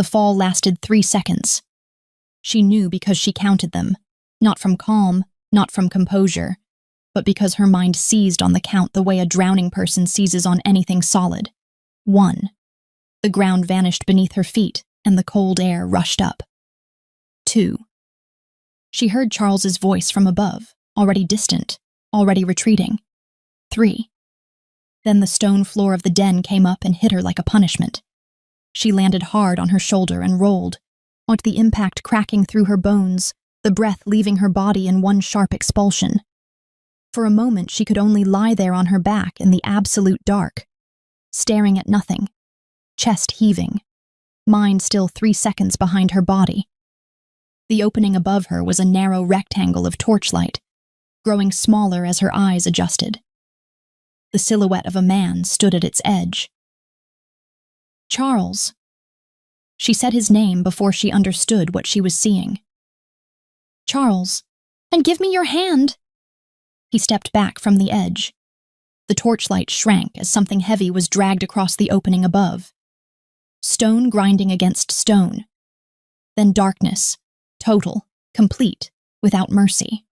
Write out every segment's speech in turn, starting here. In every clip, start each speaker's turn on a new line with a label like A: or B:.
A: The fall lasted 3 seconds. She knew because she counted them, not from calm, not from composure, but because her mind seized on the count the way a drowning person seizes on anything solid. 1. The ground vanished beneath her feet, and the cold air rushed up. 2. She heard Charles's voice from above, already distant, already retreating. 3. Then the stone floor of the den came up and hit her like a punishment. She landed hard on her shoulder and rolled, with the impact cracking through her bones, the breath leaving her body in one sharp expulsion. For a moment she could only lie there on her back in the absolute dark, staring at nothing, chest heaving, mind still 3 seconds behind her body. The opening above her was a narrow rectangle of torchlight, growing smaller as her eyes adjusted. The silhouette of a man stood at its edge. Charles. She said his name before she understood what she was seeing. Charles, and give me your hand. He stepped back from the edge. The torchlight shrank as something heavy was dragged across the opening above. Stone grinding against stone. Then darkness, total, complete, without mercy.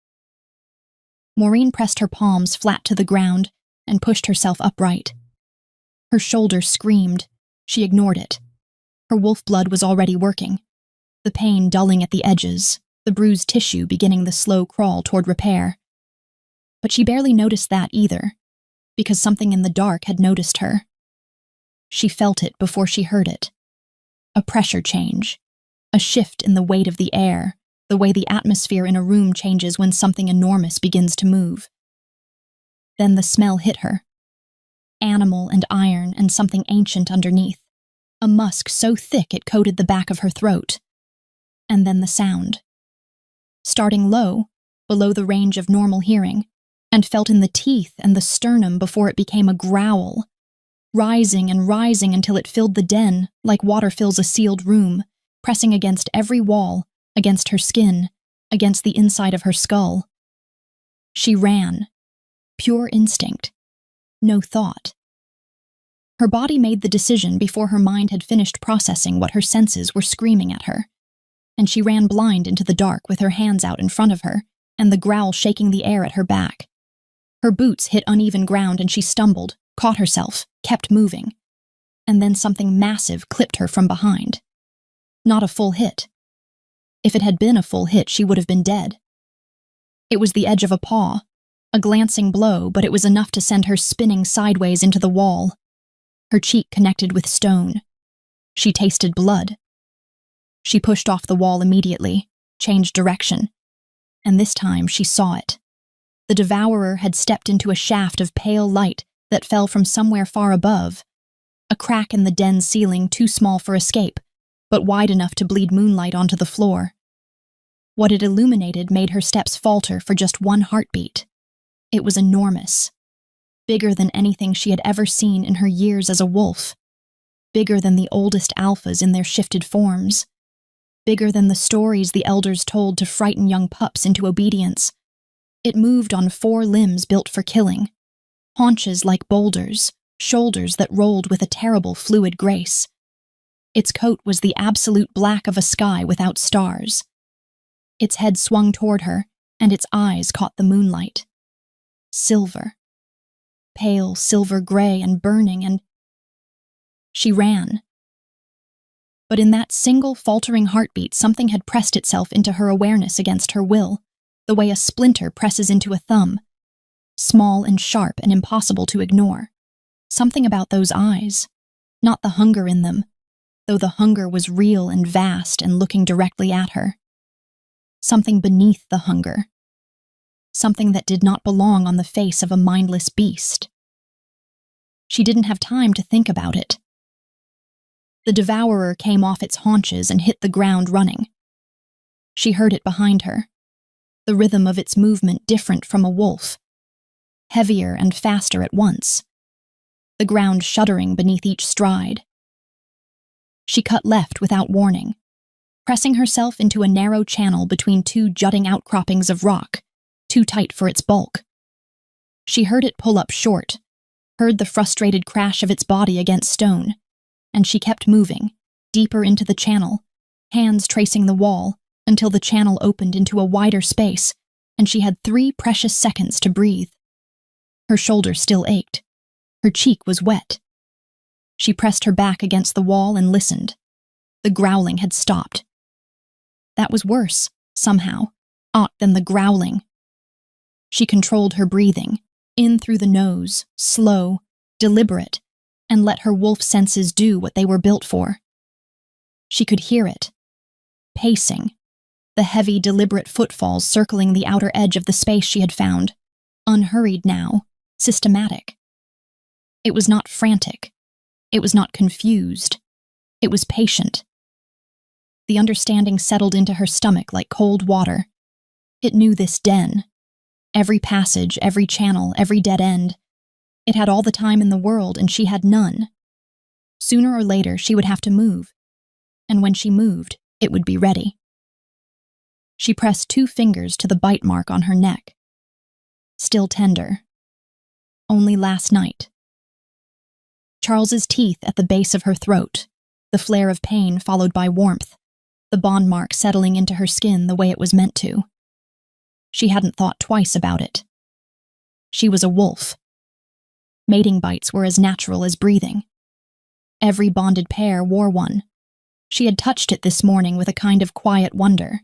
A: Maureen pressed her palms flat to the ground and pushed herself upright. Her shoulder screamed. She ignored it. Her wolf blood was already working, the pain dulling at the edges, the bruised tissue beginning the slow crawl toward repair. But she barely noticed that either, because something in the dark had noticed her. She felt it before she heard it. A pressure change, a shift in the weight of the air, the way the atmosphere in a room changes when something enormous begins to move. Then the smell hit her. Animal and iron and something ancient underneath. A musk so thick it coated the back of her throat. And then the sound. Starting low, below the range of normal hearing, and felt in the teeth and the sternum before it became a growl, rising and rising until it filled the den like water fills a sealed room, pressing against every wall, against her skin, against the inside of her skull. She ran. Pure instinct. No thought. Her body made the decision before her mind had finished processing what her senses were screaming at her, and she ran blind into the dark with her hands out in front of her and the growl shaking the air at her back. Her boots hit uneven ground and she stumbled, caught herself, kept moving, and then something massive clipped her from behind. Not a full hit. If it had been a full hit, she would have been dead. It was the edge of a paw, a glancing blow, but it was enough to send her spinning sideways into the wall. Her cheek connected with stone. She tasted blood. She pushed off the wall immediately, changed direction, and this time she saw it. The Devourer had stepped into a shaft of pale light that fell from somewhere far above, a crack in the den ceiling too small for escape, but wide enough to bleed moonlight onto the floor. What it illuminated made her steps falter for just one heartbeat. It was enormous. Bigger than anything she had ever seen in her years as a wolf. Bigger than the oldest alphas in their shifted forms. Bigger than the stories the elders told to frighten young pups into obedience. It moved on 4 limbs built for killing. Haunches like boulders, shoulders that rolled with a terrible fluid grace. Its coat was the absolute black of a sky without stars. Its head swung toward her, and its eyes caught the moonlight. Silver. Pale silver gray and burning, and she ran. But in that single faltering heartbeat, something had pressed itself into her awareness against her will, the way a splinter presses into a thumb, small and sharp and impossible to ignore. Something about those eyes, not the hunger in them, though the hunger was real and vast and looking directly at her. Something beneath the hunger. Something that did not belong on the face of a mindless beast. She didn't have time to think about it. The Devourer came off its haunches and hit the ground running. She heard it behind her, the rhythm of its movement different from a wolf, heavier and faster at once, the ground shuddering beneath each stride. She cut left without warning, pressing herself into a narrow channel between 2 jutting outcroppings of rock, too tight for its bulk. She heard it pull up short, heard the frustrated crash of its body against stone, and she kept moving, deeper into the channel, hands tracing the wall, until the channel opened into a wider space, and she had 3 precious seconds to breathe. Her shoulder still ached. Her cheek was wet. She pressed her back against the wall and listened. The growling had stopped. That was worse, somehow, than the growling. She controlled her breathing, in through the nose, slow, deliberate, and let her wolf senses do what they were built for. She could hear it, pacing, the heavy, deliberate footfalls circling the outer edge of the space she had found, unhurried now, systematic. It was not frantic. It was not confused. It was patient. The understanding settled into her stomach like cold water. It knew this den. Every passage, every channel, every dead end. It had all the time in the world, and she had none. Sooner or later, she would have to move. And when she moved, it would be ready. She pressed 2 fingers to the bite mark on her neck. Still tender. Only last night. Charles's teeth at the base of her throat, the flare of pain followed by warmth, the bond mark settling into her skin the way it was meant to. She hadn't thought twice about it. She was a wolf. Mating bites were as natural as breathing. Every bonded pair wore one. She had touched it this morning with a kind of quiet wonder,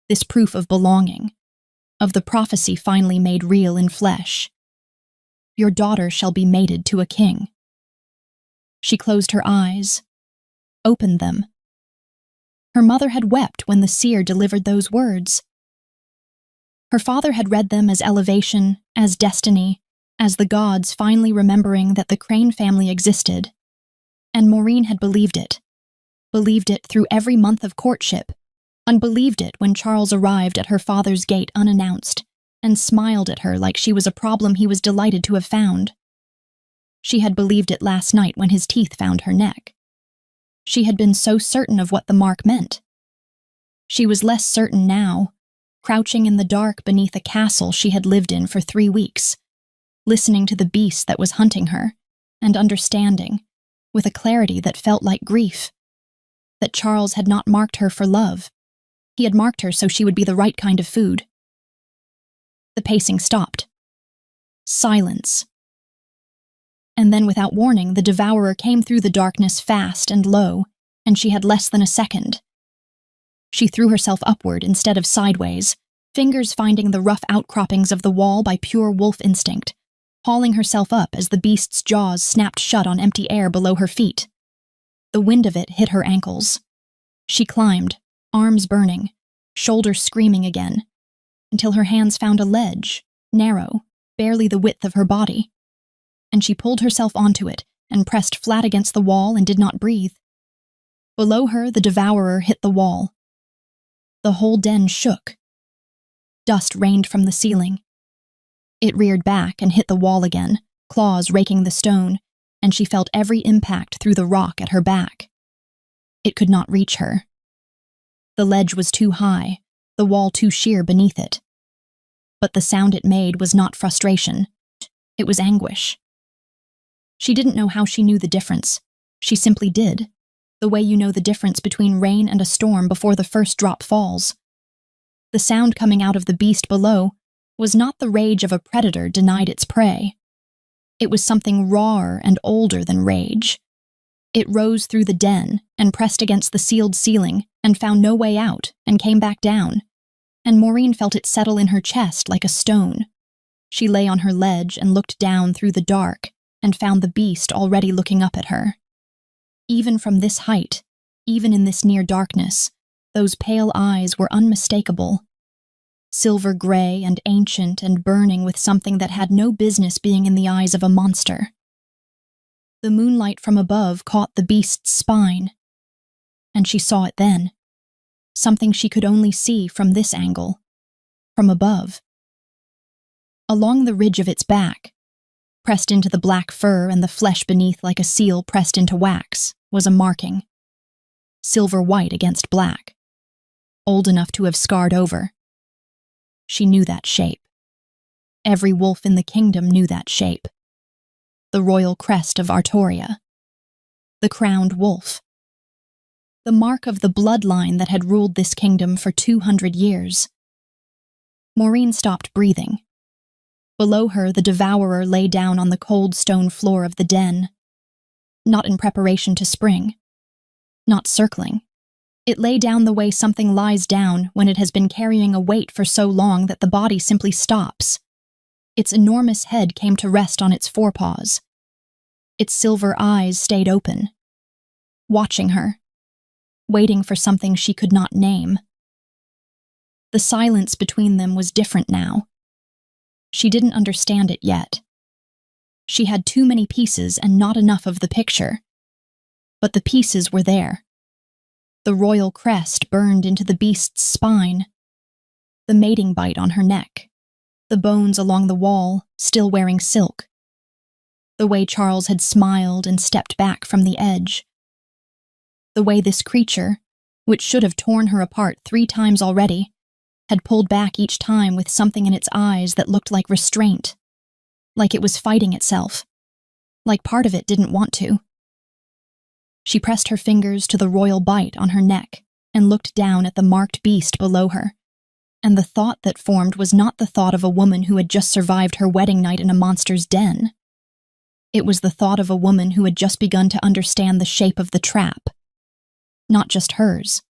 A: this proof of belonging, of the prophecy finally made real in flesh. Your daughter shall be mated to a king. She closed her eyes, opened them. Her mother had wept when the seer delivered those words. Her father had read them as elevation, as destiny, as the gods finally remembering that the Crane family existed. And Maureen had believed it through every month of courtship, unbelieved it when Charles arrived at her father's gate unannounced and smiled at her like she was a problem he was delighted to have found. She had believed it last night when his teeth found her neck. She had been so certain of what the mark meant. She was less certain now, crouching in the dark beneath a castle she had lived in for 3 weeks, listening to the beast that was hunting her, and understanding, with a clarity that felt like grief, that Charles had not marked her for love. He had marked her so she would be the right kind of food. The pacing stopped. Silence. And then, without warning, the Devourer came through the darkness fast and low, and she had less than a second. She threw herself upward instead of sideways, fingers finding the rough outcroppings of the wall by pure wolf instinct, hauling herself up as the beast's jaws snapped shut on empty air below her feet. The wind of it hit her ankles. She climbed, arms burning, shoulders screaming again, until her hands found a ledge, narrow, barely the width of her body. And she pulled herself onto it and pressed flat against the wall and did not breathe. Below her, the Devourer hit the wall. The whole den shook. Dust rained from the ceiling. It reared back and hit the wall again, claws raking the stone, and she felt every impact through the rock at her back. It could not reach her. The ledge was too high, the wall too sheer beneath it. But the sound it made was not frustration. It was anguish. She didn't know how she knew the difference. She simply did, the way you know the difference between rain and a storm before the first drop falls. The sound coming out of the beast below was not the rage of a predator denied its prey. It was something rawer and older than rage. It rose through the den and pressed against the sealed ceiling and found no way out and came back down, and Maureen felt it settle in her chest like a stone. She lay on her ledge and looked down through the dark and found the beast already looking up at her. Even from this height, even in this near darkness, those pale eyes were unmistakable. Silver gray and ancient and burning with something that had no business being in the eyes of a monster. The moonlight from above caught the beast's spine, and she saw it then. Something she could only see from this angle, from above. Along the ridge of its back, pressed into the black fur and the flesh beneath like a seal pressed into wax, was a marking. Silver-white against black. Old enough to have scarred over. She knew that shape. Every wolf in the kingdom knew that shape. The royal crest of Artoria. The crowned wolf. the mark of the bloodline that had ruled this kingdom for 200 years. Maureen stopped breathing. Below her, the Devourer lay down on the cold stone floor of the den. Not in preparation to spring. Not circling. It lay down the way something lies down when it has been carrying a weight for so long that the body simply stops. Its enormous head came to rest on its forepaws. Its silver eyes stayed open, watching her, waiting for something she could not name. The silence between them was different now. She didn't understand it yet. She had too many pieces and not enough of the picture. But the pieces were there. The royal crest burned into the beast's spine, the mating bite on her neck, the bones along the wall still wearing silk, the way Charles had smiled and stepped back from the edge, the way this creature, which should have torn her apart 3 times already, had pulled back each time with something in its eyes that looked like restraint, like it was fighting itself, like part of it didn't want to. She pressed her fingers to the royal bite on her neck and looked down at the marked beast below her, and the thought that formed was not the thought of a woman who had just survived her wedding night in a monster's den. It was the thought of a woman who had just begun to understand the shape of the trap. Not just hers.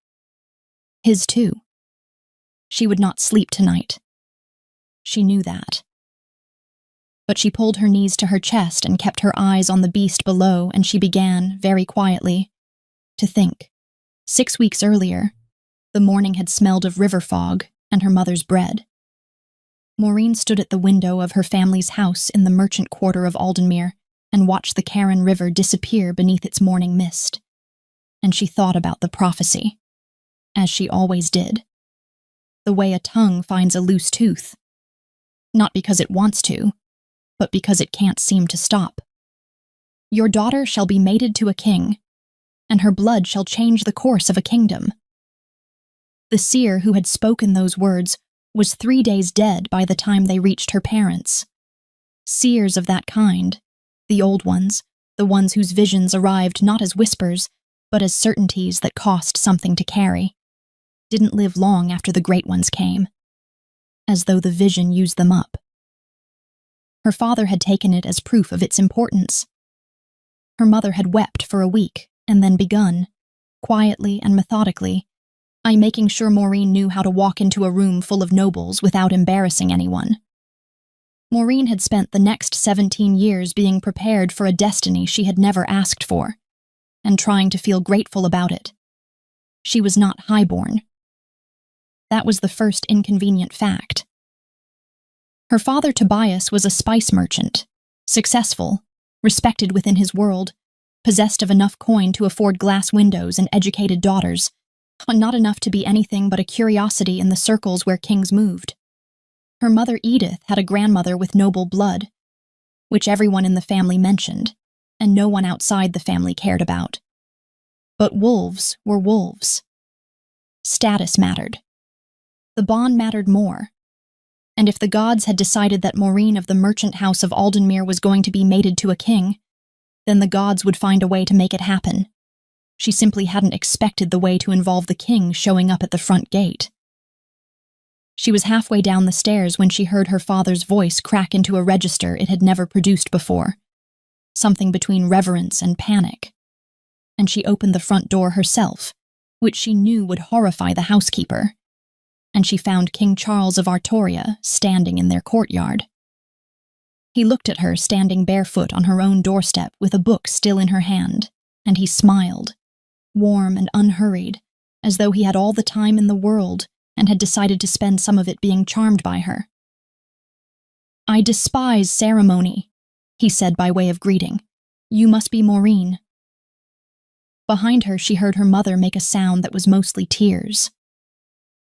A: His too. She would not sleep tonight. She knew that. But she pulled her knees to her chest and kept her eyes on the beast below, and she began, very quietly, to think. 6 weeks earlier, the morning had smelled of river fog and her mother's bread. Maureen stood at the window of her family's house in the merchant quarter of Aldenmere and watched the Carron River disappear beneath its morning mist. And she thought about the prophecy, as she always did. The way a tongue finds a loose tooth. Not because it wants to, but because it can't seem to stop. Your daughter shall be mated to a king, and her blood shall change the course of a kingdom. The seer who had spoken those words was 3 days dead by the time they reached her parents. Seers of that kind, the old ones, the ones whose visions arrived not as whispers, but as certainties that cost something to carry, didn't live long after the great ones came, as though the vision used them up. Her father had taken it as proof of its importance. Her mother had wept for a week and then begun, quietly and methodically, by making sure Maureen knew how to walk into a room full of nobles without embarrassing anyone. Maureen had spent the next 17 years being prepared for a destiny she had never asked for, and trying to feel grateful about it. She was not highborn. That was the first inconvenient fact. Her father Tobias was a spice merchant, successful, respected within his world, possessed of enough coin to afford glass windows and educated daughters, not enough to be anything but a curiosity in the circles where kings moved. Her mother Edith had a grandmother with noble blood, which everyone in the family mentioned, and no one outside the family cared about. But wolves were wolves. Status mattered. The bond mattered more. And if the gods had decided that Maureen of the merchant house of Aldenmere was going to be mated to a king, then the gods would find a way to make it happen. She simply hadn't expected the way to involve the king showing up at the front gate. She was halfway down the stairs when she heard her father's voice crack into a register it had never produced before, something between reverence and panic. And she opened the front door herself, which she knew would horrify the housekeeper. And she found King Charles of Artoria standing in their courtyard. He looked at her standing barefoot on her own doorstep with a book still in her hand, and he smiled, warm and unhurried, as though he had all the time in the world and had decided to spend some of it being charmed by her. "I despise ceremony," he said by way of greeting. "You must be Maureen." Behind her, she heard her mother make a sound that was mostly tears.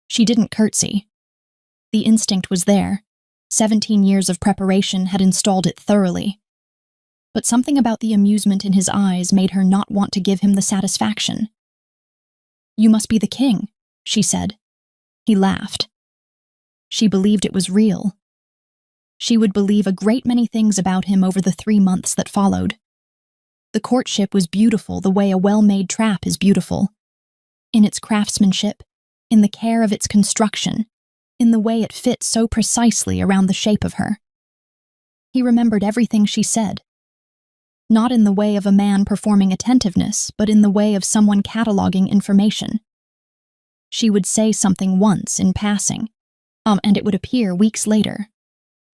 A: She didn't curtsy. The instinct was there. 17 years of preparation had installed it thoroughly. But something about the amusement in his eyes made her not want to give him the satisfaction. "You must be the king," she said. He laughed. She believed it was real. She would believe a great many things about him over the 3 months that followed. The courtship was beautiful the way a well-made trap is beautiful, in its craftsmanship, in the care of its construction, in the way it fit so precisely around the shape of her. He remembered everything she said, not in the way of a man performing attentiveness, but in the way of someone cataloging information. She would say something once in passing, and it would appear weeks later,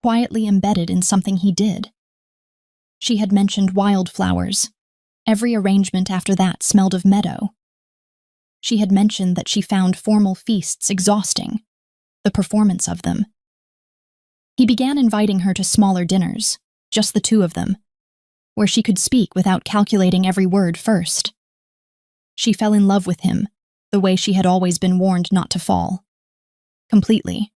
A: quietly embedded in something he did. She had mentioned wildflowers. Every arrangement after that smelled of meadow. She had mentioned that she found formal feasts exhausting, the performance of them. He began inviting her to smaller dinners, just the two of them, where she could speak without calculating every word first. She fell in love with him, the way she had always been warned not to fall. Completely,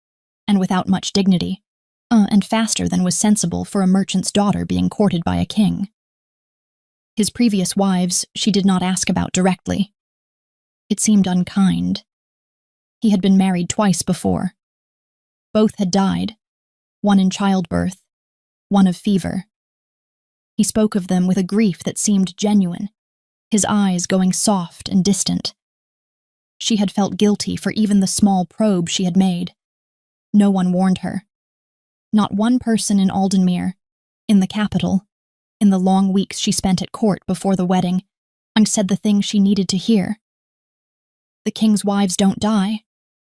A: and without much dignity, and faster than was sensible for a merchant's daughter being courted by a king. His previous wives she did not ask about directly. It seemed unkind. He had been married twice before. Both had died, one in childbirth, one of fever. He spoke of them with a grief that seemed genuine, his eyes going soft and distant. She had felt guilty for even the small probe she had made. No one warned her. Not one person in Aldenmere, in the capital, in the long weeks she spent at court before the wedding, said the thing she needed to hear. The king's wives don't die.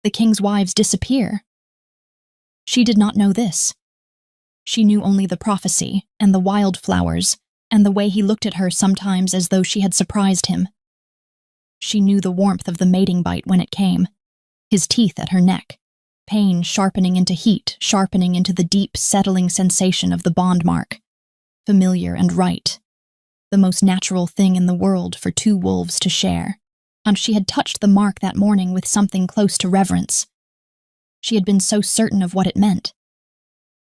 A: The king's wives disappear. She did not know this. She knew only the prophecy and the wildflowers and the way he looked at her sometimes as though she had surprised him. She knew the warmth of the mating bite when it came, his teeth at her neck, pain sharpening into heat, sharpening into the deep, settling sensation of the bond mark, familiar and right, the most natural thing in the world for two wolves to share. And she had touched the mark that morning with something close to reverence. She had been so certain of what it meant.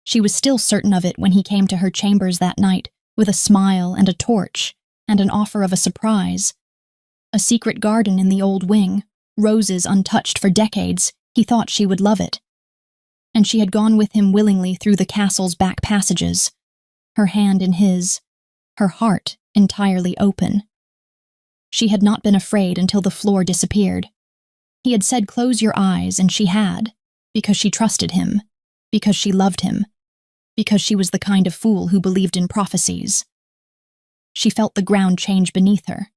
A: She was still certain of it when he came to her chambers that night with a smile and a torch and an offer of a surprise. A secret garden in the old wing, roses untouched for decades. He thought she would love it. And she had gone with him willingly through the castle's back passages, her hand in his, her heart entirely open. She had not been afraid until the floor disappeared. He had said, "Close your eyes," and she had, because she trusted him, because she loved him, because she was the kind of fool who believed in prophecies. She felt the ground change beneath her,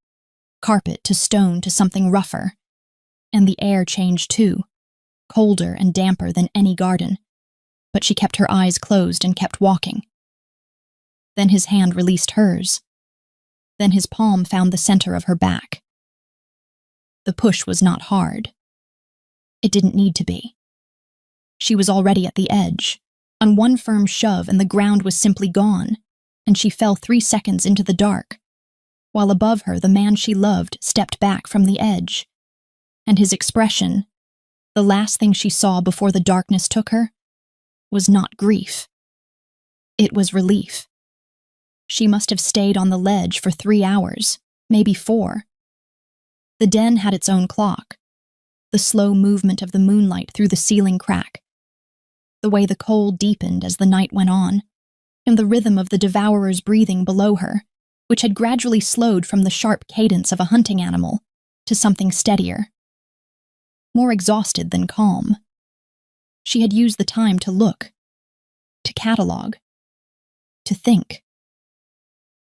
A: carpet to stone to something rougher, and the air change too, colder and damper than any garden, but she kept her eyes closed and kept walking. Then his hand released hers. Then his palm found the center of her back. The push was not hard. It didn't need to be. She was already at the edge, on one firm shove, and the ground was simply gone, and she fell 3 seconds into the dark, while above her the man she loved stepped back from the edge, and his expression, the last thing she saw before the darkness took her, was not grief. It was relief. She must have stayed on the ledge for 3 hours, maybe 4. The den had its own clock, the slow movement of the moonlight through the ceiling crack, the way the cold deepened as the night went on, and the rhythm of the Devourer's breathing below her, which had gradually slowed from the sharp cadence of a hunting animal to something steadier, more exhausted than calm. She had used the time to look, to catalog, to think.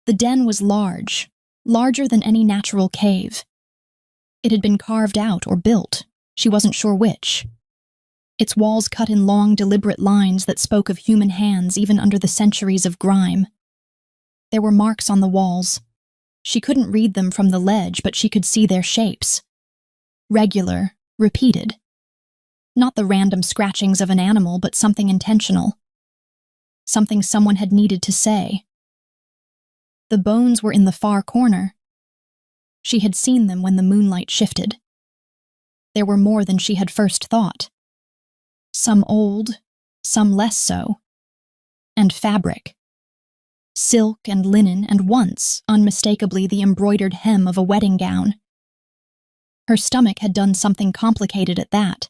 A: The den was large, larger than any natural cave. It had been carved out or built, she wasn't sure which. Its walls cut in long, deliberate lines that spoke of human hands even under the centuries of grime. There were marks on the walls. She couldn't read them from the ledge, but she could see their shapes. Regular, repeated. Not the random scratchings of an animal, but something intentional. Something someone had needed to say. The bones were in the far corner. She had seen them when the moonlight shifted. There were more than she had first thought. Some old, some less so. And fabric. Silk and linen, and once, unmistakably, the embroidered hem of a wedding gown. Her stomach had done something complicated at that.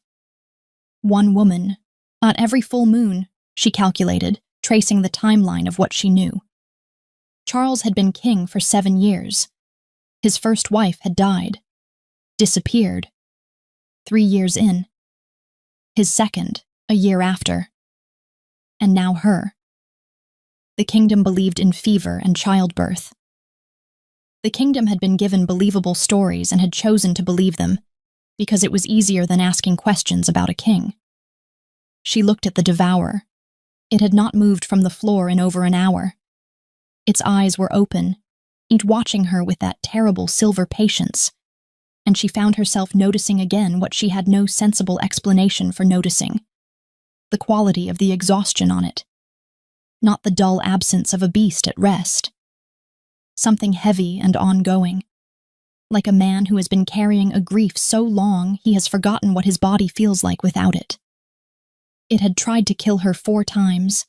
A: One woman, on every full moon, she calculated, tracing the timeline of what she knew. Charles had been king for 7 years. His first wife had died. disappeared. 3 years in. His second, a year after. And now her. The kingdom believed in fever and childbirth. The kingdom had been given believable stories and had chosen to believe them, because it was easier than asking questions about a king. She looked at the Devourer. It had not moved from the floor in over an hour. Its eyes were open, each watching her with that terrible silver patience, and she found herself noticing again what she had no sensible explanation for noticing: the quality of the exhaustion on it, not the dull absence of a beast at rest. Something heavy and ongoing, like a man who has been carrying a grief so long he has forgotten what his body feels like without it. It had tried to kill her 4 times.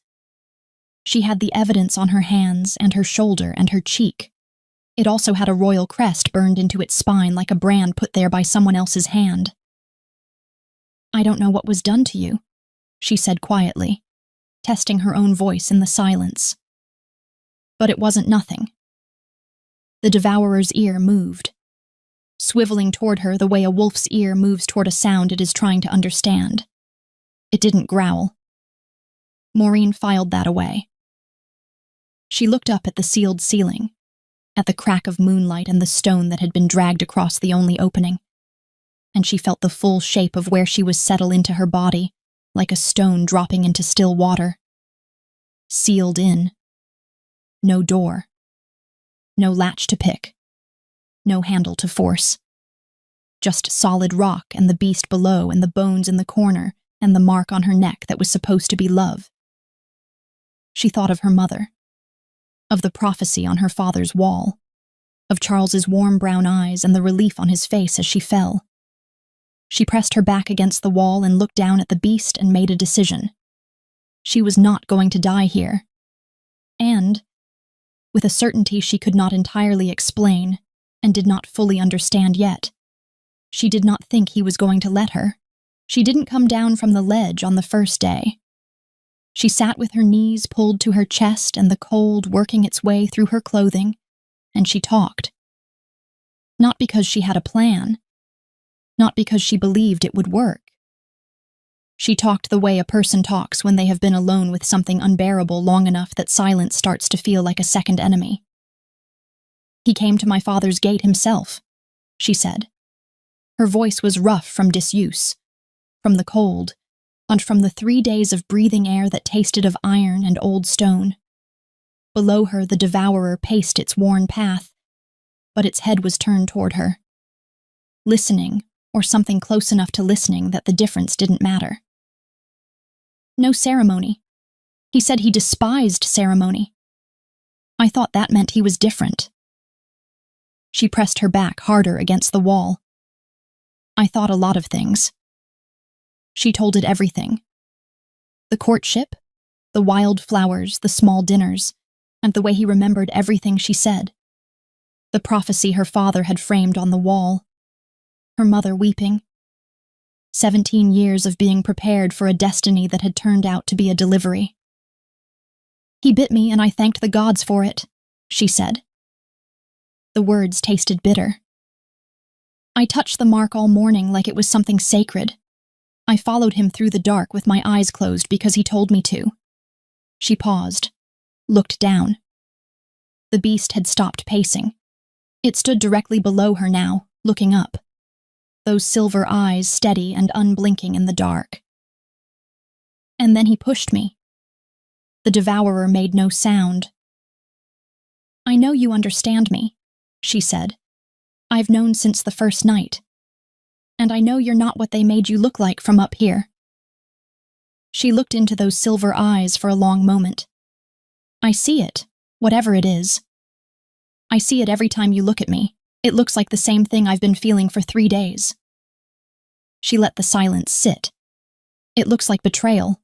A: She had the evidence on her hands and her shoulder and her cheek. It also had a royal crest burned into its spine like a brand put there by someone else's hand. "I don't know what was done to you," she said quietly, testing her own voice in the silence. But it wasn't nothing. The Devourer's ear moved, swiveling toward her the way a wolf's ear moves toward a sound it is trying to understand. It didn't growl. Maureen filed that away. She looked up at the sealed ceiling, at the crack of moonlight and the stone that had been dragged across the only opening, and she felt the full shape of where she was settle into her body, like a stone dropping into still water. Sealed in. No door. No latch to pick. No handle to force. Just solid rock and the beast below and the bones in the corner and the mark on her neck that was supposed to be love. She thought of her mother, of the prophecy on her father's wall, of Charles's warm brown eyes and the relief on his face as she fell. She pressed her back against the wall and looked down at the beast and made a decision. She was not going to die here. And, with a certainty she could not entirely explain and did not fully understand yet, she did not think he was going to let her. She didn't come down from the ledge on the first day. She sat with her knees pulled to her chest and the cold working its way through her clothing, and she talked. Not because she had a plan, not because she believed it would work. She talked the way a person talks when they have been alone with something unbearable long enough that silence starts to feel like a second enemy. "He came to my father's gate himself," she said. Her voice was rough from disuse, from the cold, and from the 3 days of breathing air that tasted of iron and old stone. Below her the Devourer paced its worn path, but its head was turned toward her. Listening, or something close enough to listening that the difference didn't matter. No ceremony. He said he despised ceremony. I thought that meant he was different. She pressed her back harder against the wall. I thought a lot of things. She told it everything. The courtship, the wild flowers, the small dinners, and the way he remembered everything she said. The prophecy her father had framed on the wall. Her mother weeping. 17 years of being prepared for a destiny that had turned out to be a delivery. "He bit me and I thanked the gods for it," she said. The words tasted bitter. "I touched the mark all morning like it was something sacred. I followed him through the dark with my eyes closed because he told me to." She paused, looked down. The beast had stopped pacing. It stood directly below her now, looking up. Those silver eyes steady and unblinking in the dark. "And then he pushed me." The Devourer made no sound. "I know you understand me," she said. "I've known since the first night. And I know you're not what they made you look like from up here." She looked into those silver eyes for a long moment. "I see it, whatever it is. I see it every time you look at me. It looks like the same thing I've been feeling for 3 days." She let the silence sit. "It looks like betrayal."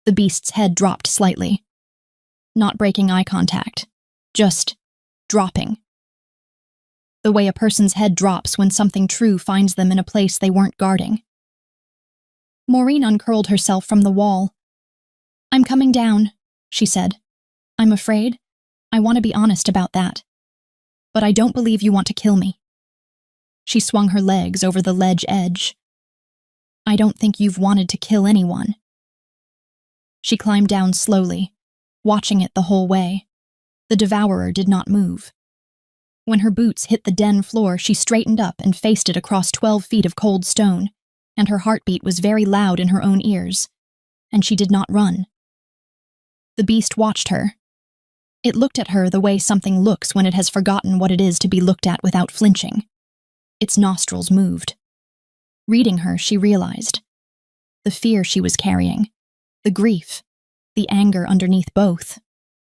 A: The beast's head dropped slightly. Not breaking eye contact, just dropping. The way a person's head drops when something true finds them in a place they weren't guarding. Maureen uncurled herself from the wall. "I'm coming down," she said. "I'm afraid. I want to be honest about that. But I don't believe you want to kill me." She swung her legs over the ledge edge. I don't think you've wanted to kill anyone. She climbed down slowly, watching it the whole way. The Devourer did not move. When her boots hit the den floor, she straightened up and faced it across 12 feet of cold stone, and her heartbeat was very loud in her own ears, and she did not run. The beast watched her. It looked at her the way something looks when it has forgotten what it is to be looked at without flinching. Its nostrils moved. Reading her, she realized the fear she was carrying, the grief, the anger underneath both.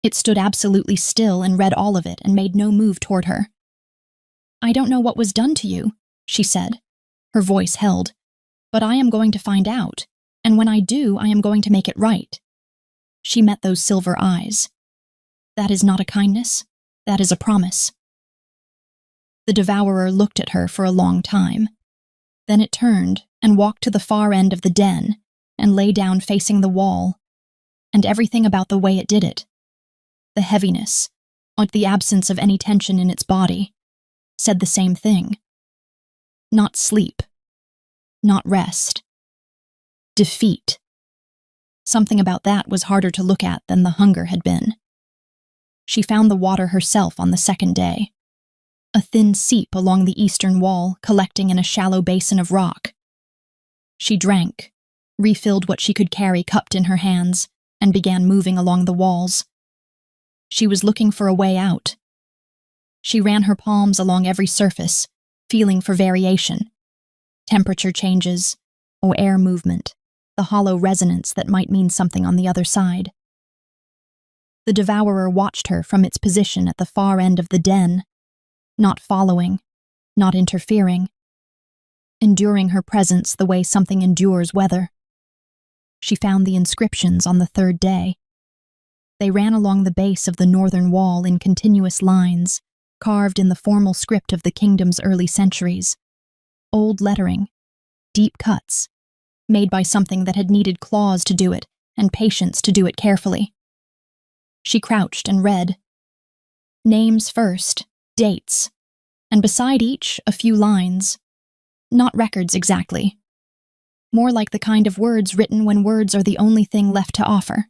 A: It stood absolutely still and read all of it and made no move toward her. I don't know what was done to you, she said. Her voice held. But I am going to find out, and when I do, I am going to make it right. She met those silver eyes. That is not a kindness. That is a promise. The Devourer looked at her for a long time. Then it turned and walked to the far end of the den and lay down facing the wall, and everything about the way it did it, the heaviness, or the absence of any tension in its body, said the same thing. Not sleep. Not rest. Defeat. Something about that was harder to look at than the hunger had been. She found the water herself on the second day. A thin seep along the eastern wall, collecting in a shallow basin of rock. She drank, refilled what she could carry cupped in her hands, and began moving along the walls. She was looking for a way out. She ran her palms along every surface, feeling for variation. Temperature changes, or air movement, the hollow resonance that might mean something on the other side. The Devourer watched her from its position at the far end of the den, not following, not interfering, enduring her presence the way something endures weather. She found the inscriptions on the third day. They ran along the base of the northern wall in continuous lines, carved in the formal script of the kingdom's early centuries. Old lettering, deep cuts, made by something that had needed claws to do it and patience to do it carefully. She crouched and read. Names first, dates, and beside each, a few lines. Not records exactly. More like the kind of words written when words are the only thing left to offer.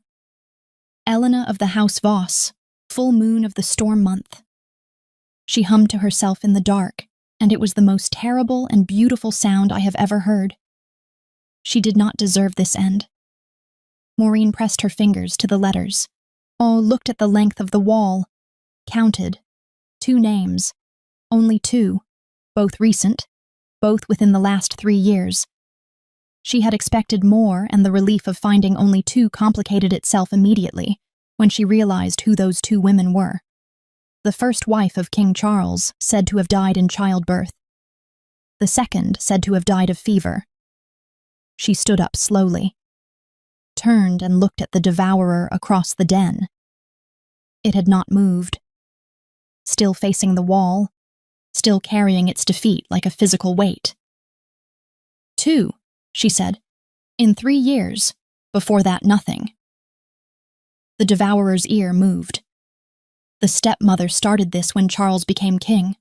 A: Elena of the House Voss, full moon of the storm month. She hummed to herself in the dark, and it was the most terrible and beautiful sound I have ever heard. She did not deserve this end. Maureen pressed her fingers to the letters. Looked at the length of the wall, counted. 2 names, only 2, both recent, both within the last 3 years. She had expected more, and the relief of finding only 2 complicated itself immediately when she realized who those 2 women were. The first wife of King Charles, said to have died in childbirth. The second, said to have died of fever. She stood up slowly, turned and looked at the Devourer across the den. It had not moved. Still facing the wall, still carrying its defeat like a physical weight. 2, she said. In 3 years. Before that, nothing. The Devourer's ear moved. The stepmother started this when Charles became king.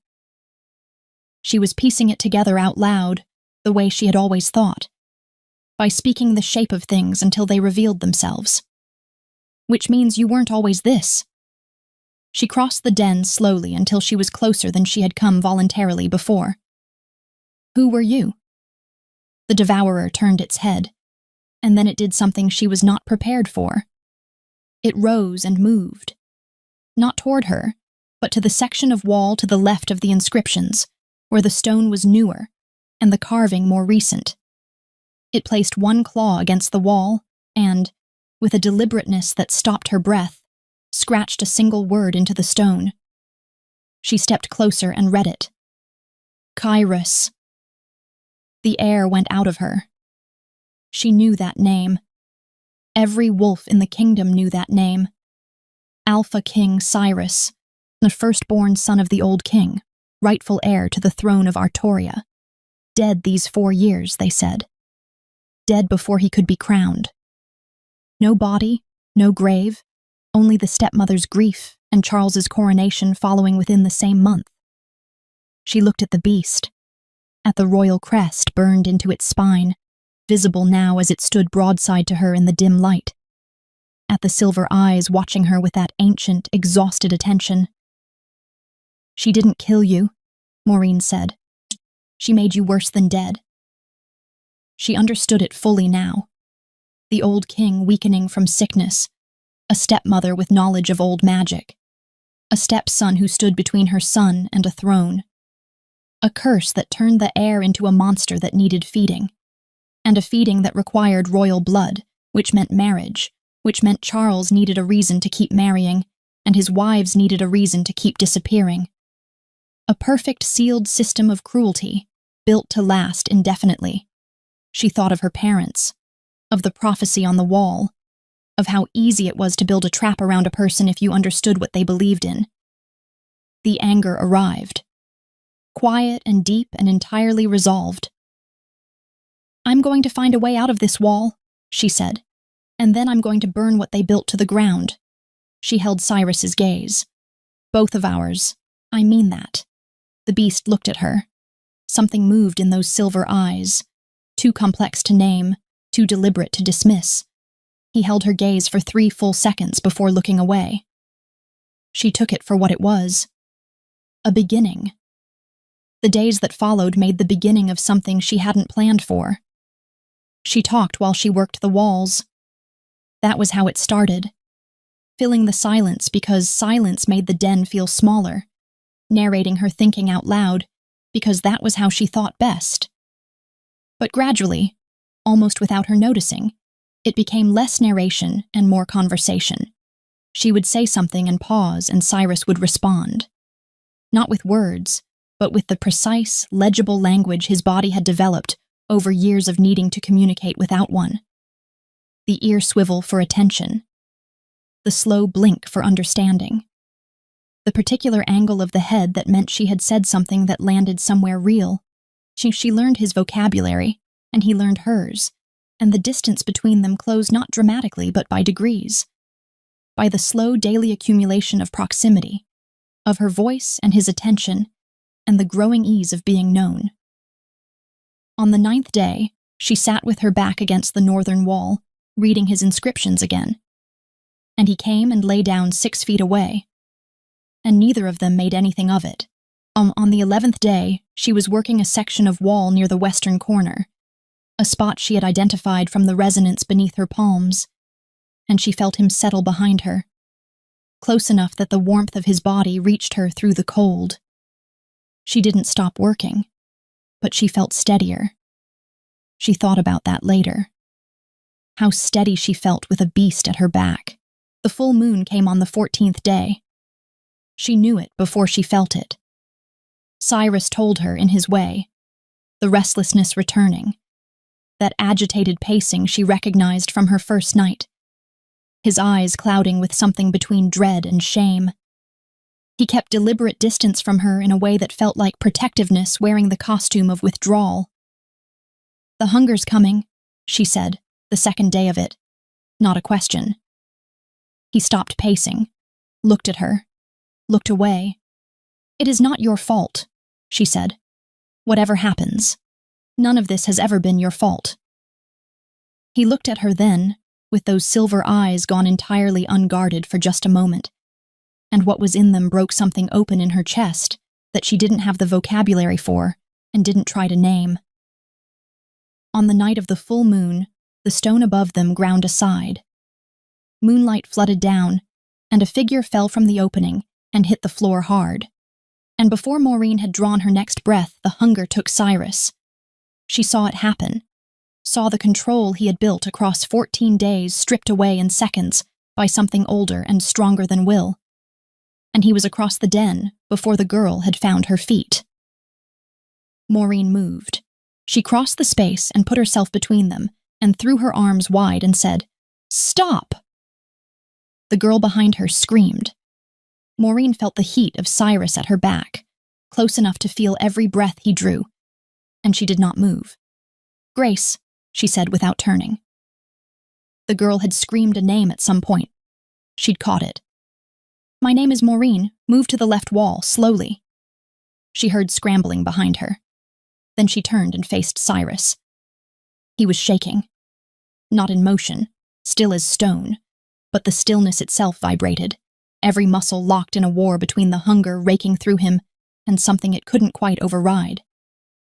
A: She was piecing it together out loud, the way she had always thought, by speaking the shape of things until they revealed themselves. Which means you weren't always this. She crossed the den slowly until she was closer than she had come voluntarily before. Who were you? The Devourer turned its head, and then it did something she was not prepared for. It rose and moved. Not toward her, but to the section of wall to the left of the inscriptions, where the stone was newer, and the carving more recent. It placed one claw against the wall, and, with a deliberateness that stopped her breath, scratched a single word into the stone. She stepped closer and read it. Kairos. The air went out of her. She knew that name. Every wolf in the kingdom knew that name. Alpha King Cyrus, the firstborn son of the old king, rightful heir to the throne of Artoria. Dead these 4 years, they said. Dead before he could be crowned. No body, no grave, only the stepmother's grief and Charles's coronation following within the same month. She looked at the beast, at the royal crest burned into its spine, visible now as it stood broadside to her in the dim light, at the silver eyes watching her with that ancient, exhausted attention. "She didn't kill you," Maureen said. "She made you worse than dead." She understood it fully now. The old king weakening from sickness, a stepmother with knowledge of old magic, a stepson who stood between her son and a throne, a curse that turned the heir into a monster that needed feeding, and a feeding that required royal blood, which meant marriage, which meant Charles needed a reason to keep marrying, and his wives needed a reason to keep disappearing. A perfect sealed system of cruelty, built to last indefinitely. She thought of her parents, of the prophecy on the wall, of how easy it was to build a trap around a person if you understood what they believed in. The anger arrived. Quiet and deep and entirely resolved. "I'm going to find a way out of this wall," she said, "and then I'm going to burn what they built to the ground." She held Cyrus's gaze. "Both of ours. I mean that." The beast looked at her. Something moved in those silver eyes, too complex to name, too deliberate to dismiss. He held her gaze for 3 full seconds before looking away. She took it for what it was. A beginning. The days that followed made the beginning of something she hadn't planned for. She talked while she worked the walls. That was how it started. Filling the silence because silence made the den feel smaller, narrating her thinking out loud because that was how she thought best. But gradually, almost without her noticing, it became less narration and more conversation. She would say something and pause, and Cyrus would respond. Not with words, but with the precise, legible language his body had developed over years of needing to communicate without one. The ear swivel for attention. The slow blink for understanding. The particular angle of the head that meant she had said something that landed somewhere real. She learned his vocabulary, and he learned hers, and the distance between them closed not dramatically but by degrees. By the slow daily accumulation of proximity, of her voice and his attention, and the growing ease of being known. On the 9th day, she sat with her back against the northern wall, reading his inscriptions again. And he came and lay down 6 feet away. And neither of them made anything of it. On the 11th day, she was working a section of wall near the western corner, a spot she had identified from the resonance beneath her palms, and she felt him settle behind her, close enough that the warmth of his body reached her through the cold. She didn't stop working, but she felt steadier. She thought about that later. How steady she felt with a beast at her back. The full moon came on the 14th day. She knew it before she felt it. Cyrus told her in his way, the restlessness returning, that agitated pacing she recognized from her first night, his eyes clouding with something between dread and shame. He kept deliberate distance from her in a way that felt like protectiveness wearing the costume of withdrawal. "The hunger's coming," she said, the 2nd day of it. Not a question. He stopped pacing, looked at her, looked away. "It is not your fault," she said. "Whatever happens, none of this has ever been your fault." He looked at her then, with those silver eyes gone entirely unguarded for just a moment, and what was in them broke something open in her chest that she didn't have the vocabulary for and didn't try to name. On the night of the full moon, the stone above them ground aside. Moonlight flooded down, and a figure fell from the opening and hit the floor hard. And before Maureen had drawn her next breath, the hunger took Cyrus. She saw it happen, saw the control he had built across 14 days stripped away in seconds by something older and stronger than will. And he was across the den before the girl had found her feet. Maureen moved. She crossed the space and put herself between them and threw her arms wide and said, "Stop!" The girl behind her screamed. Maureen felt the heat of Cyrus at her back, close enough to feel every breath he drew, and she did not move. "Grace," she said without turning. The girl had screamed a name at some point. She'd caught it. "My name is Maureen. Move to the left wall, slowly." She heard scrambling behind her. Then she turned and faced Cyrus. He was shaking. Not in motion, still as stone, but the stillness itself vibrated, every muscle locked in a war between the hunger raking through him and something it couldn't quite override.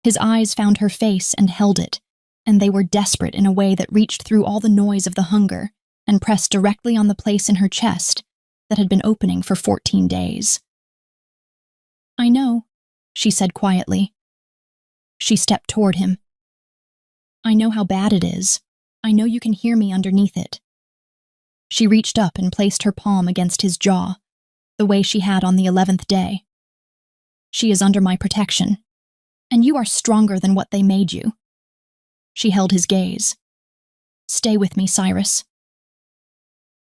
A: His eyes found her face and held it, and they were desperate in a way that reached through all the noise of the hunger and pressed directly on the place in her chest that had been opening for 14 days. "I know," she said quietly. She stepped toward him. "I know how bad it is. I know you can hear me underneath it." She reached up and placed her palm against his jaw, the way she had on the 11th day. "She is under my protection, and you are stronger than what they made you." She held his gaze. "Stay with me, Cyrus."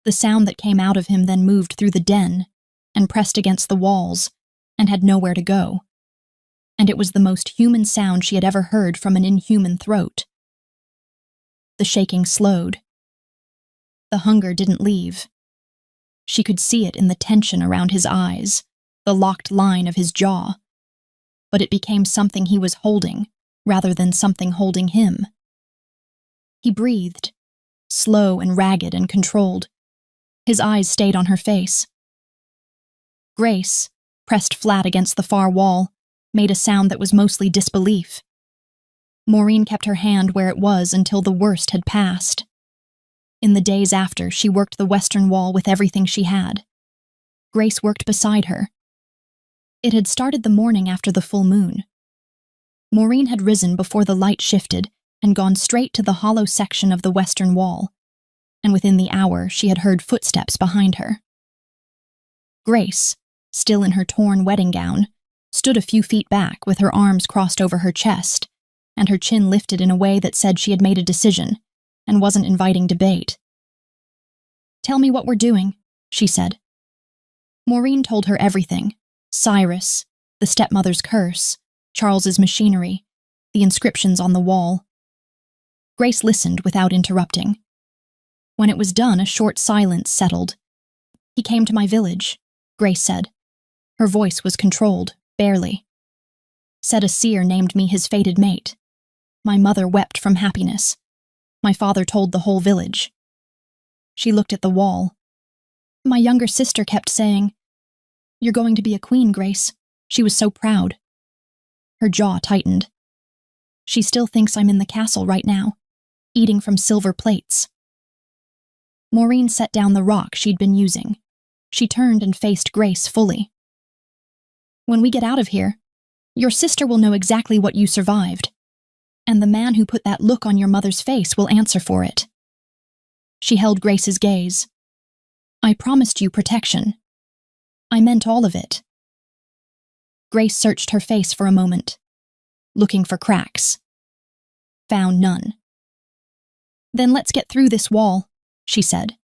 A: The sound that came out of him then moved through the den and pressed against the walls and had nowhere to go. And it was the most human sound she had ever heard from an inhuman throat. The shaking slowed. The hunger didn't leave. She could see it in the tension around his eyes, the locked line of his jaw. But it became something he was holding, rather than something holding him. He breathed, slow and ragged and controlled. His eyes stayed on her face. Grace, pressed flat against the far wall, made a sound that was mostly disbelief. Maureen kept her hand where it was until the worst had passed. In the days after, she worked the western wall with everything she had. Grace worked beside her. It had started the morning after the full moon. Maureen had risen before the light shifted and gone straight to the hollow section of the western wall, and within the hour she had heard footsteps behind her. Grace, still in her torn wedding gown, stood a few feet back with her arms crossed over her chest, and her chin lifted in a way that said she had made a decision and wasn't inviting debate. "Tell me what we're doing," she said. Maureen told her everything: Cyrus, the stepmother's curse, Charles's machinery, the inscriptions on the wall. Grace listened without interrupting. When it was done, a short silence settled. "He came to my village," Grace said. Her voice was controlled, barely. "Said a seer named me his fated mate. My mother wept from happiness. My father told the whole village." She looked at the wall. "My younger sister kept saying, 'You're going to be a queen, Grace.' She was so proud." Her jaw tightened. "She still thinks I'm in the castle right now, eating from silver plates." Maureen set down the rock she'd been using. She turned and faced Grace fully. "When we get out of here, your sister will know exactly what you survived, and the man who put that look on your mother's face will answer for it." She held Grace's gaze. "I promised you protection. I meant all of it." Grace searched her face for a moment, looking for cracks. Found none. "Then let's get through this wall," she said.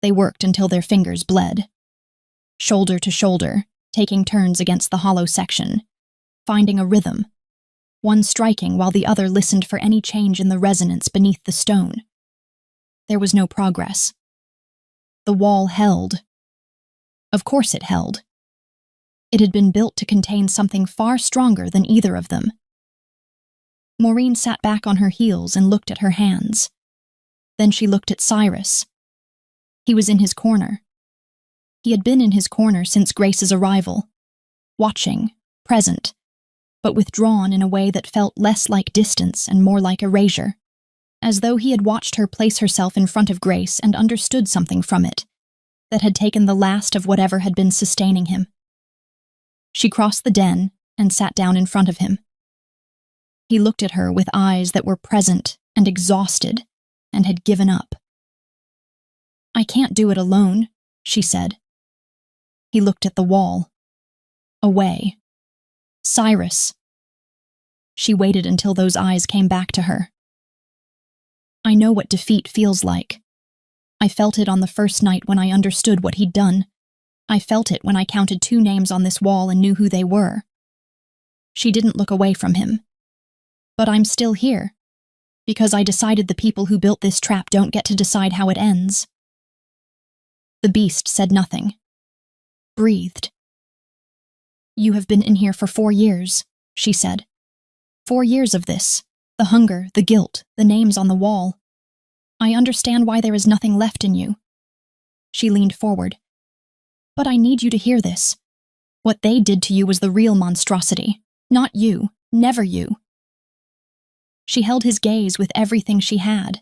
A: They worked until their fingers bled. Shoulder to shoulder, taking turns against the hollow section, finding a rhythm, one striking while the other listened for any change in the resonance beneath the stone. There was no progress. The wall held. Of course it held. It had been built to contain something far stronger than either of them. Maureen sat back on her heels and looked at her hands. Then she looked at Cyrus. He was in his corner. He had been in his corner since Grace's arrival, watching, present, but withdrawn in a way that felt less like distance and more like erasure, as though he had watched her place herself in front of Grace and understood something from it, that had taken the last of whatever had been sustaining him. She crossed the den and sat down in front of him. He looked at her with eyes that were present and exhausted and had given up. "I can't do it alone," she said. He looked at the wall. Away. "Cyrus." She waited until those eyes came back to her. "I know what defeat feels like. I felt it on the first night when I understood what he'd done. I felt it when I counted 2 names on this wall and knew who they were." She didn't look away from him. "But I'm still here, because I decided the people who built this trap don't get to decide how it ends." The beast said nothing. Breathed. "You have been in here for 4 years," she said. 4 years of this. The hunger, the guilt, the names on the wall. I understand why there is nothing left in you. She leaned forward. But I need you to hear this. What they did to you was the real monstrosity. Not you. Never you. She held his gaze with everything she had.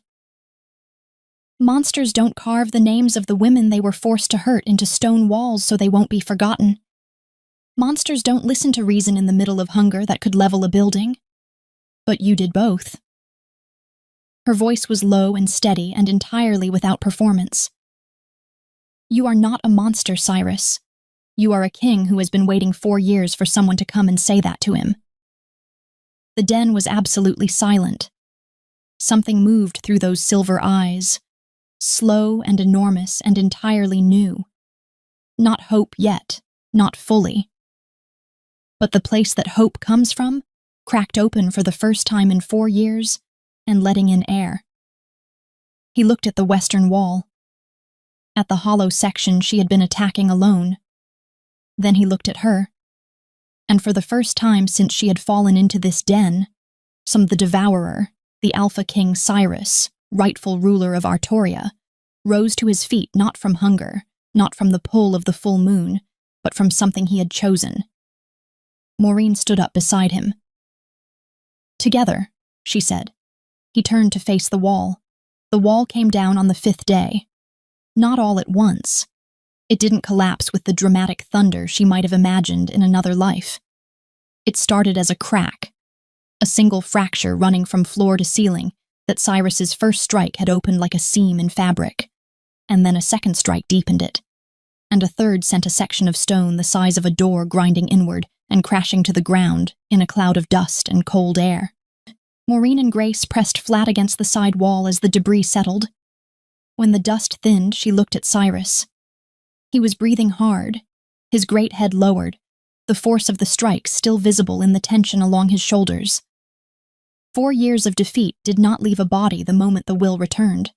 A: Monsters don't carve the names of the women they were forced to hurt into stone walls so they won't be forgotten. Monsters don't listen to reason in the middle of hunger that could level a building. But you did both. Her voice was low and steady and entirely without performance. You are not a monster, Cyrus. You are a king who has been waiting 4 years for someone to come and say that to him. The den was absolutely silent. Something moved through those silver eyes, slow and enormous and entirely new. Not hope yet, not fully. But the place that hope comes from, cracked open for the first time in 4 years, and letting in air. He looked at the western wall, at the hollow section she had been attacking alone. Then he looked at her, and for the first time since she had fallen into this den, the Devourer, the Alpha King Cyrus, rightful ruler of Artoria, rose to his feet not from hunger, not from the pull of the full moon, but from something he had chosen. Maureen stood up beside him. Together, she said. He turned to face the wall. The wall came down on the 5th day. Not all at once. It didn't collapse with the dramatic thunder she might have imagined in another life. It started as a crack, a single fracture running from floor to ceiling that Cyrus's first strike had opened like a seam in fabric, and then a second strike deepened it, and a third sent a section of stone the size of a door grinding inward and crashing to the ground in a cloud of dust and cold air. Maureen and Grace pressed flat against the side wall as the debris settled. When the dust thinned, she looked at Cyrus. He was breathing hard, his great head lowered, the force of the strike still visible in the tension along his shoulders. 4 years of defeat did not leave a body the moment the will returned.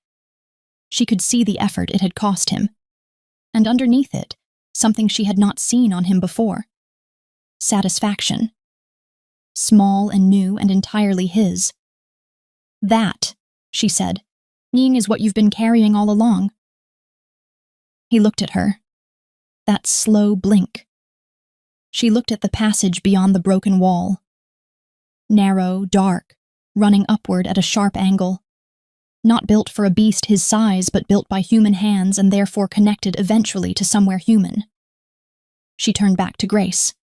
A: She could see the effort it had cost him, and underneath it, something she had not seen on him before. Satisfaction. Small and new and entirely his. That, she said, Ning is what you've been carrying all along. He looked at her. That slow blink. She looked at the passage beyond the broken wall. Narrow, dark, running upward at a sharp angle. Not built for a beast his size, but built by human hands and therefore connected eventually to somewhere human. She turned back to Grace.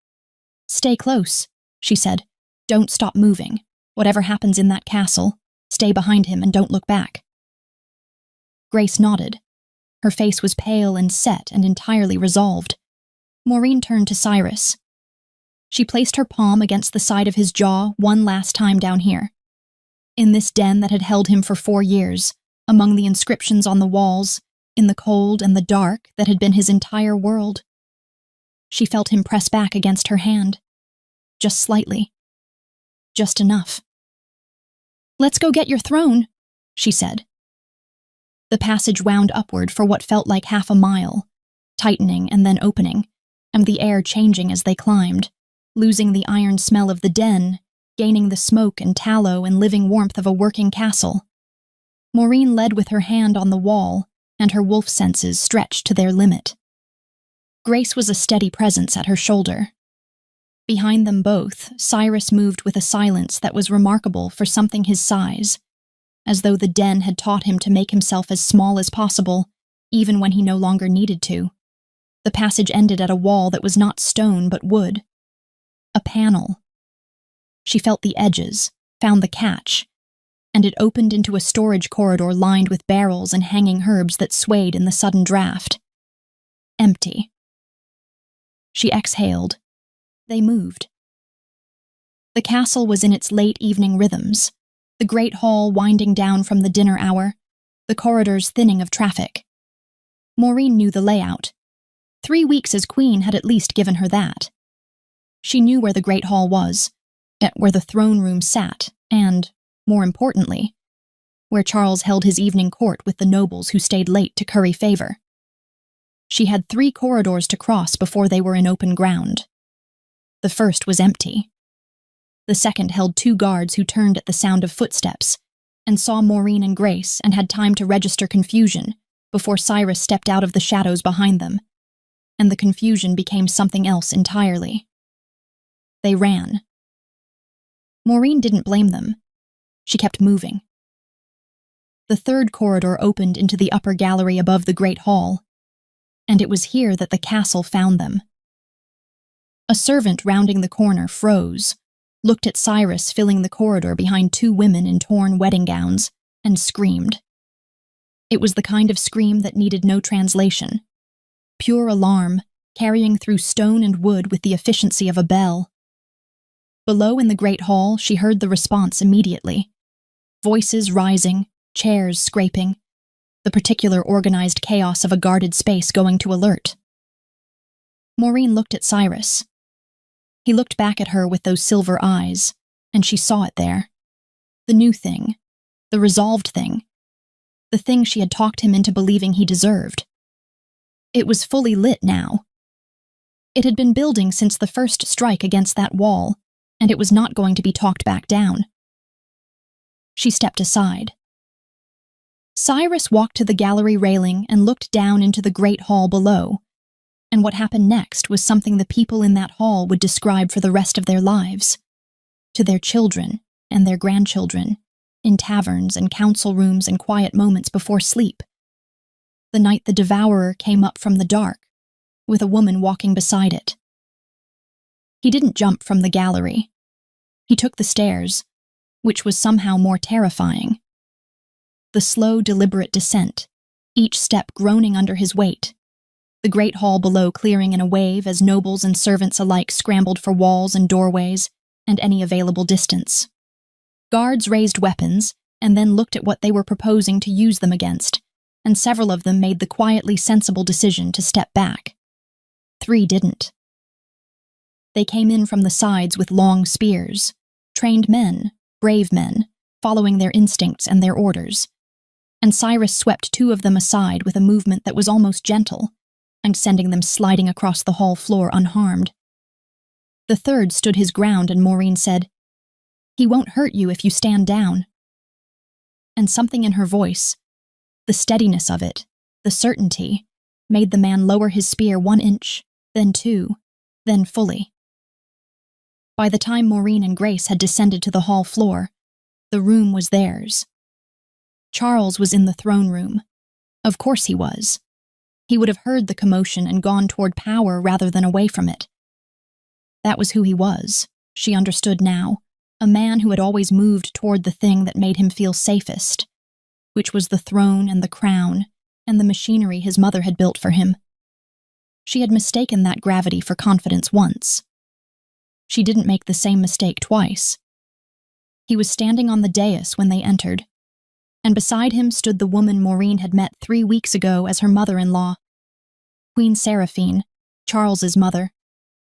A: Stay close, she said. Don't stop moving. Whatever happens in that castle, stay behind him and don't look back. Grace nodded. Her face was pale and set and entirely resolved. Maureen turned to Cyrus. She placed her palm against the side of his jaw one last time down here. In this den that had held him for 4 years, among the inscriptions on the walls, in the cold and the dark that had been his entire world. She felt him press back against her hand. Just slightly. Just enough. Let's go get your throne, she said. The passage wound upward for what felt like half a mile, tightening and then opening, and the air changing as they climbed, losing the iron smell of the den, gaining the smoke and tallow and living warmth of a working castle. Maureen led with her hand on the wall, and her wolf senses stretched to their limit. Grace was a steady presence at her shoulder. Behind them both, Cyrus moved with a silence that was remarkable for something his size, as though the den had taught him to make himself as small as possible, even when he no longer needed to. The passage ended at a wall that was not stone but wood. A panel. She felt the edges, found the catch, and it opened into a storage corridor lined with barrels and hanging herbs that swayed in the sudden draft. Empty. She exhaled. They moved. The castle was in its late evening rhythms, the great hall winding down from the dinner hour, the corridors thinning of traffic. Maureen knew the layout. 3 weeks as queen had at least given her that. She knew where the great hall was, where the throne room sat, and, more importantly, where Charles held his evening court with the nobles who stayed late to curry favor. She had 3 corridors to cross before they were in open ground. The first was empty. The second held 2 guards who turned at the sound of footsteps and saw Maureen and Grace and had time to register confusion before Cyrus stepped out of the shadows behind them, and the confusion became something else entirely. They ran. Maureen didn't blame them. She kept moving. The third corridor opened into the upper gallery above the Great Hall, and it was here that the castle found them. A servant rounding the corner froze, looked at Cyrus filling the corridor behind 2 women in torn wedding gowns, and screamed. It was the kind of scream that needed no translation. Pure alarm, carrying through stone and wood with the efficiency of a bell. Below in the Great Hall, she heard the response immediately. Voices rising, chairs scraping, the particular organized chaos of a guarded space going to alert. Maureen looked at Cyrus. He looked back at her with those silver eyes, and she saw it there. The new thing, the resolved thing, the thing she had talked him into believing he deserved. It was fully lit now. It had been building since the first strike against that wall, and it was not going to be talked back down. She stepped aside. Cyrus walked to the gallery railing and looked down into the Great Hall below, and what happened next was something the people in that hall would describe for the rest of their lives, to their children and their grandchildren, in taverns and council rooms and quiet moments before sleep. The night the Devourer came up from the dark, with a woman walking beside it. He didn't jump from the gallery. He took the stairs, which was somehow more terrifying. The slow, deliberate descent, each step groaning under his weight, the Great Hall below clearing in a wave as nobles and servants alike scrambled for walls and doorways and any available distance. Guards raised weapons and then looked at what they were proposing to use them against, and several of them made the quietly sensible decision to step back. 3 didn't. They came in from the sides with long spears, trained men, brave men, following their instincts and their orders, and Cyrus swept 2 of them aside with a movement that was almost gentle, and sending them sliding across the hall floor unharmed. The third stood his ground, and Maureen said, "He won't hurt you if you stand down." And something in her voice, the steadiness of it, the certainty, made the man lower his spear 1 inch, then 2, then fully. By the time Maureen and Grace had descended to the hall floor, the room was theirs. Charles was in the throne room. Of course he was. He would have heard the commotion and gone toward power rather than away from it. That was who he was, she understood now, a man who had always moved toward the thing that made him feel safest, which was the throne and the crown and the machinery his mother had built for him. She had mistaken that gravity for confidence once. She didn't make the same mistake twice. He was standing on the dais when they entered, and beside him stood the woman Maureen had met 3 weeks ago as her mother-in-law, Queen Seraphine, Charles's mother,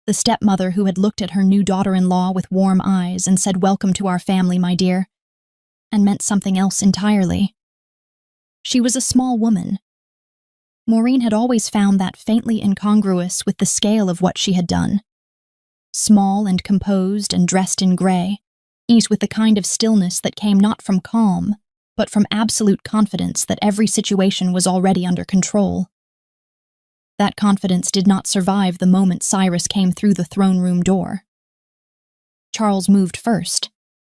A: the stepmother who had looked at her new daughter-in-law with warm eyes and said, "Welcome to our family, my dear," and meant something else entirely. She was a small woman. Maureen had always found that faintly incongruous with the scale of what she had done. Small and composed and dressed in gray, each with the kind of stillness that came not from calm, but from absolute confidence that every situation was already under control. That confidence did not survive the moment Cyrus came through the throne room door. Charles moved first,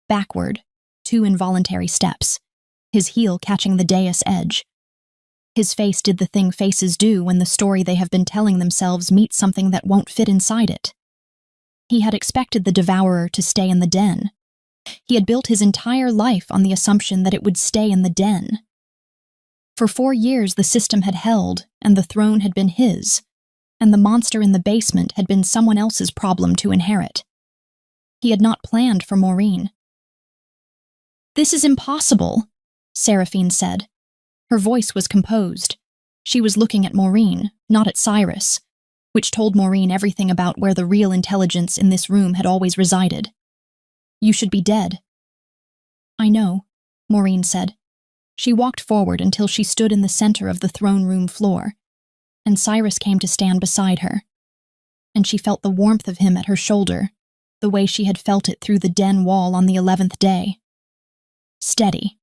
A: backward, 2 involuntary steps, his heel catching the dais edge. His face did the thing faces do when the story they have been telling themselves meets something that won't fit inside it. He had expected the Devourer to stay in the den. He had built his entire life on the assumption that it would stay in the den. For 4 years the system had held, and the throne had been his, and the monster in the basement had been someone else's problem to inherit. He had not planned for Maureen. "This is impossible," Seraphine said. Her voice was composed. She was looking at Maureen, not at Cyrus, which told Maureen everything about where the real intelligence in this room had always resided. "You should be dead." "I know," Maureen said. She walked forward until she stood in the center of the throne room floor, and Cyrus came to stand beside her, and she felt the warmth of him at her shoulder, the way she had felt it through the den wall on the 11th day. Steady.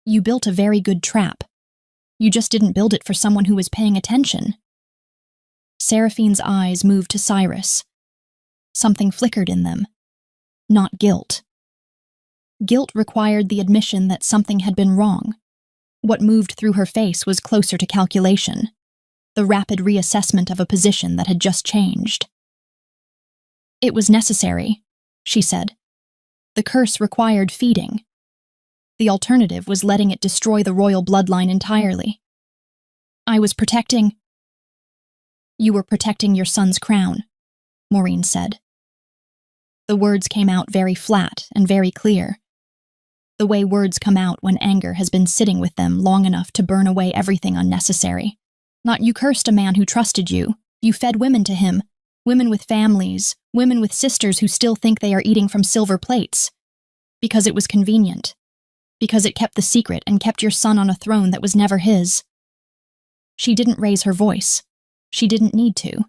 A: You built a very good trap. You just didn't build it for someone who was paying attention. Seraphine's eyes moved to Cyrus. Something flickered in them. Not guilt. Guilt required the admission that something had been wrong. What moved through her face was closer to calculation, the rapid reassessment of a position that had just changed. It was necessary, she said. The curse required feeding. The alternative was letting it destroy the royal bloodline entirely. I was protecting... You were protecting your son's crown, Maureen said. The words came out very flat and very clear. The way words come out when anger has been sitting with them long enough to burn away everything unnecessary. Not you cursed a man who trusted you. You fed women to him. Women with families. Women with sisters who still think they are eating from silver plates. Because it was convenient. Because it kept the secret and kept your son on a throne that was never his. She didn't raise her voice. She didn't need to.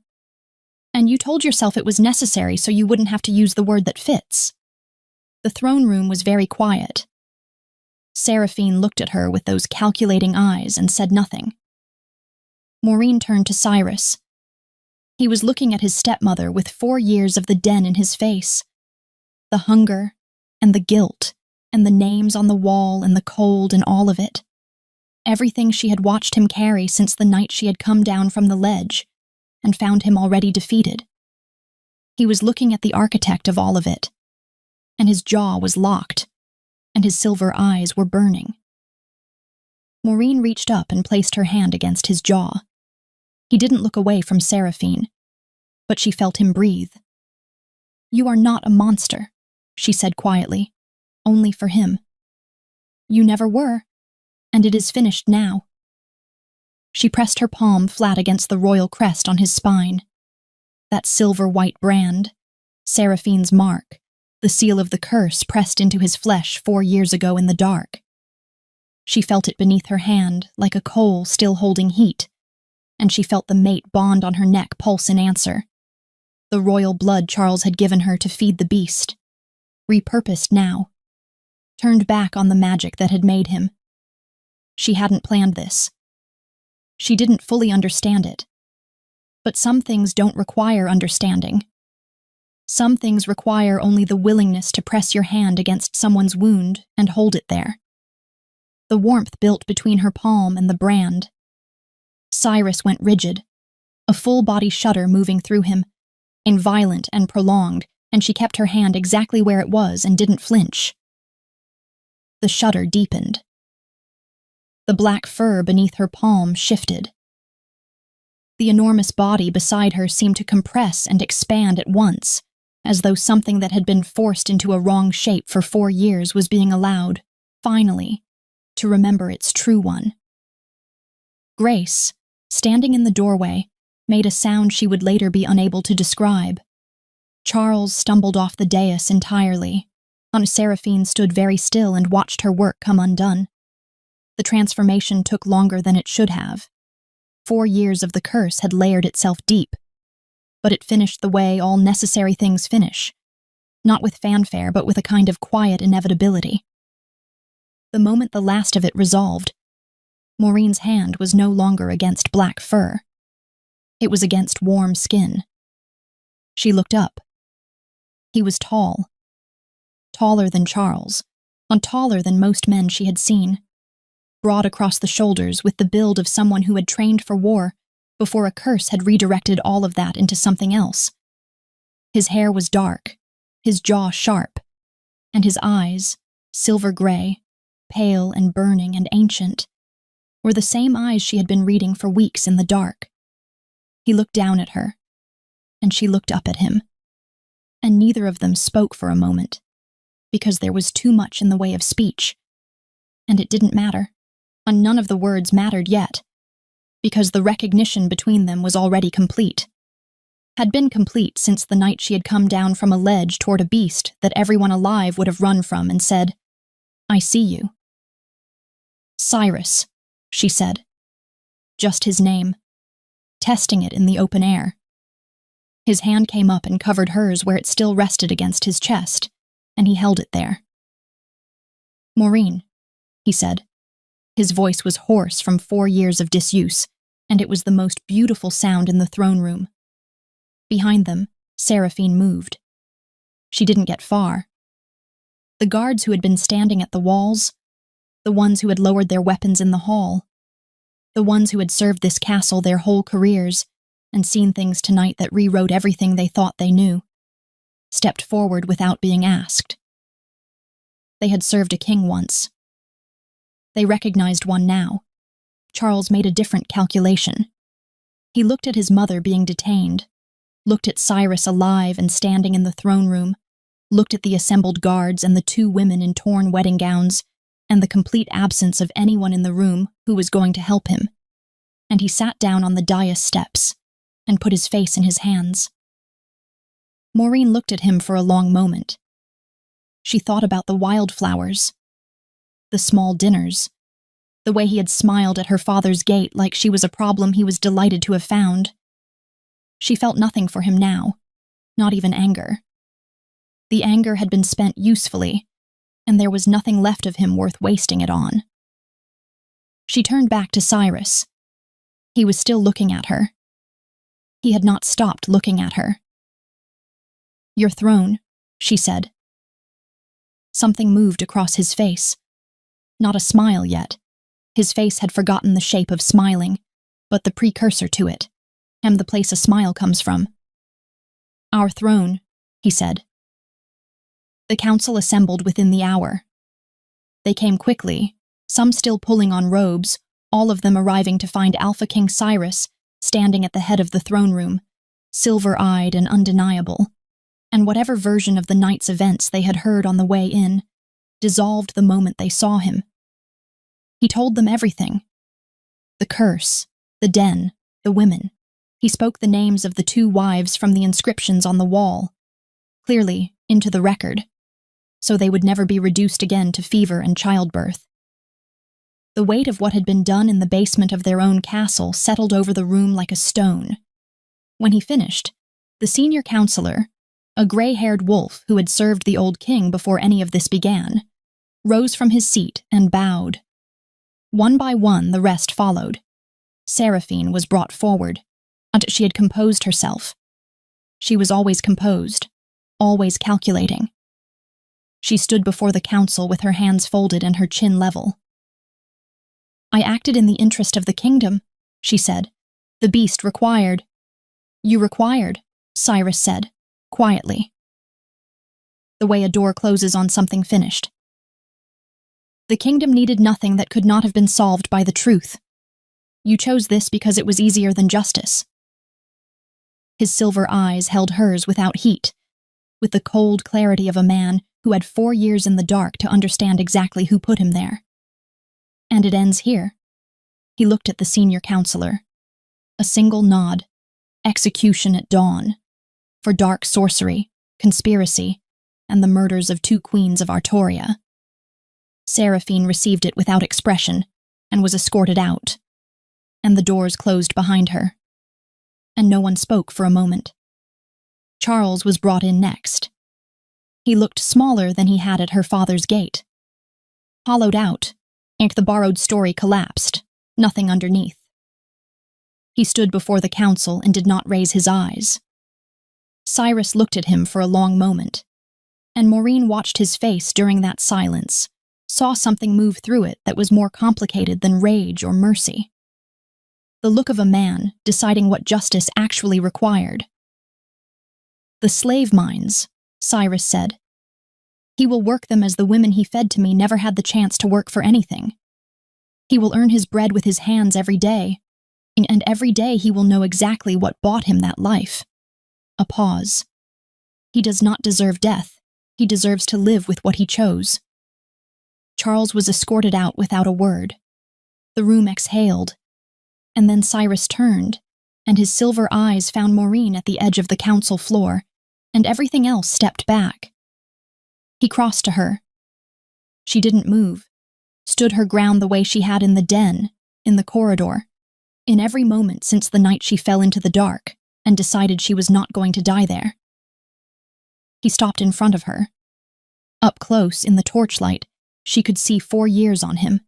A: And you told yourself it was necessary so you wouldn't have to use the word that fits. The throne room was very quiet. Seraphine looked at her with those calculating eyes and said nothing. Maureen turned to Cyrus. He was looking at his stepmother with 4 years of the den in his face. The hunger, and the guilt, and the names on the wall and the cold and all of it. Everything she had watched him carry since the night she had come down from the ledge and found him already defeated. He was looking at the architect of all of it, and his jaw was locked, and his silver eyes were burning. Maureen reached up and placed her hand against his jaw. He didn't look away from Seraphine, but she felt him breathe. You are not a monster, she said quietly, only for him. You never were, and it is finished now. She pressed her palm flat against the royal crest on his spine. That silver-white brand, Seraphine's mark, the seal of the curse pressed into his flesh 4 years ago in the dark. She felt it beneath her hand, like a coal still holding heat, and she felt the mate bond on her neck pulse in answer. The royal blood Charles had given her to feed the beast. Repurposed now. Turned back on the magic that had made him. She hadn't planned this. She didn't fully understand it. But some things don't require understanding. Some things require only the willingness to press your hand against someone's wound and hold it there. The warmth built between her palm and the brand. Cyrus went rigid, a full-body shudder moving through him, violent and prolonged, and she kept her hand exactly where it was and didn't flinch. The shudder deepened. The black fur beneath her palm shifted. The enormous body beside her seemed to compress and expand at once, as though something that had been forced into a wrong shape for 4 years was being allowed, finally, to remember its true one. Grace, standing in the doorway, made a sound she would later be unable to describe. Charles stumbled off the dais entirely. Seraphine stood very still and watched her work come undone. The transformation took longer than it should have. 4 years of the curse had layered itself deep, but it finished the way all necessary things finish, not with fanfare but with a kind of quiet inevitability. The moment the last of it resolved, Maureen's hand was no longer against black fur. It was against warm skin. She looked up. He was tall. Taller than Charles, taller than most men she had seen. Broad across the shoulders with the build of someone who had trained for war before a curse had redirected all of that into something else. His hair was dark, his jaw sharp, and his eyes, silver gray, pale and burning and ancient, were the same eyes she had been reading for weeks in the dark. He looked down at her, and she looked up at him, and neither of them spoke for a moment, because there was too much in the way of speech, and it didn't matter. And none of the words mattered yet, because the recognition between them was already complete. Had been complete since the night she had come down from a ledge toward a beast that everyone alive would have run from and said, "I see you." "Cyrus," she said. Just his name, testing it in the open air. His hand came up and covered hers where it still rested against his chest, and he held it there. "Maureen," he said. His voice was hoarse from 4 years of disuse, and it was the most beautiful sound in the throne room. Behind them, Seraphine moved. She didn't get far. The guards who had been standing at the walls, the ones who had lowered their weapons in the hall, the ones who had served this castle their whole careers and seen things tonight that rewrote everything they thought they knew, stepped forward without being asked. They had served a king once. They recognized one now. Charles made a different calculation. He looked at his mother being detained, looked at Cyrus alive and standing in the throne room, looked at the assembled guards and the 2 women in torn wedding gowns, and the complete absence of anyone in the room who was going to help him. And he sat down on the dais steps and put his face in his hands. Maureen looked at him for a long moment. She thought about the wildflowers, the small dinners, the way he had smiled at her father's gate like she was a problem he was delighted to have found. She felt nothing for him now, not even anger. The anger had been spent usefully, and there was nothing left of him worth wasting it on. She turned back to Cyrus. He was still looking at her. He had not stopped looking at her. "Your throne," she said. Something moved across his face. Not a smile yet. His face had forgotten the shape of smiling, but the precursor to it, and the place a smile comes from. "Our throne," he said. The council assembled within the hour. They came quickly, some still pulling on robes, all of them arriving to find Alpha King Cyrus standing at the head of the throne room, silver-eyed and undeniable, and whatever version of the night's events they had heard on the way in dissolved the moment they saw him. He told them everything. The curse, the den, the women. He spoke the names of the 2 wives from the inscriptions on the wall, clearly into the record, so they would never be reduced again to fever and childbirth. The weight of what had been done in the basement of their own castle settled over the room like a stone. When he finished, the senior counselor, a gray-haired wolf who had served the old king before any of this began, rose from his seat and bowed. One by one, the rest followed. Seraphine was brought forward, and she had composed herself. She was always composed, always calculating. She stood before the council with her hands folded and her chin level. "I acted in the interest of the kingdom," she said. "The beast required." "You required," Cyrus said, quietly. The way a door closes on something finished. "The kingdom needed nothing that could not have been solved by the truth. You chose this because it was easier than justice." His silver eyes held hers without heat, with the cold clarity of a man who had 4 years in the dark to understand exactly who put him there. "And it ends here." He looked at the senior counselor. A single nod. Execution at dawn. For dark sorcery, conspiracy, and the murders of 2 queens of Artoria. Seraphine received it without expression and was escorted out, and the doors closed behind her. And no one spoke for a moment. Charles was brought in next. He looked smaller than he had at her father's gate. Hollowed out, and the borrowed story collapsed, nothing underneath. He stood before the council and did not raise his eyes. Cyrus looked at him for a long moment, and Maureen watched his face during that silence, saw something move through it that was more complicated than rage or mercy. The look of a man deciding what justice actually required. "The slave mines," Cyrus said. "He will work them as the women he fed to me never had the chance to work for anything. He will earn his bread with his hands every day, and every day he will know exactly what bought him that life." A pause. "He does not deserve death. He deserves to live with what he chose." Charles was escorted out without a word. The room exhaled, and then Cyrus turned, and his silver eyes found Maureen at the edge of the council floor, and everything else stepped back. He crossed to her. She didn't move, stood her ground the way she had in the den, in the corridor, in every moment since the night she fell into the dark and decided she was not going to die there. He stopped in front of her. Up close, in the torchlight, she could see 4 years on him,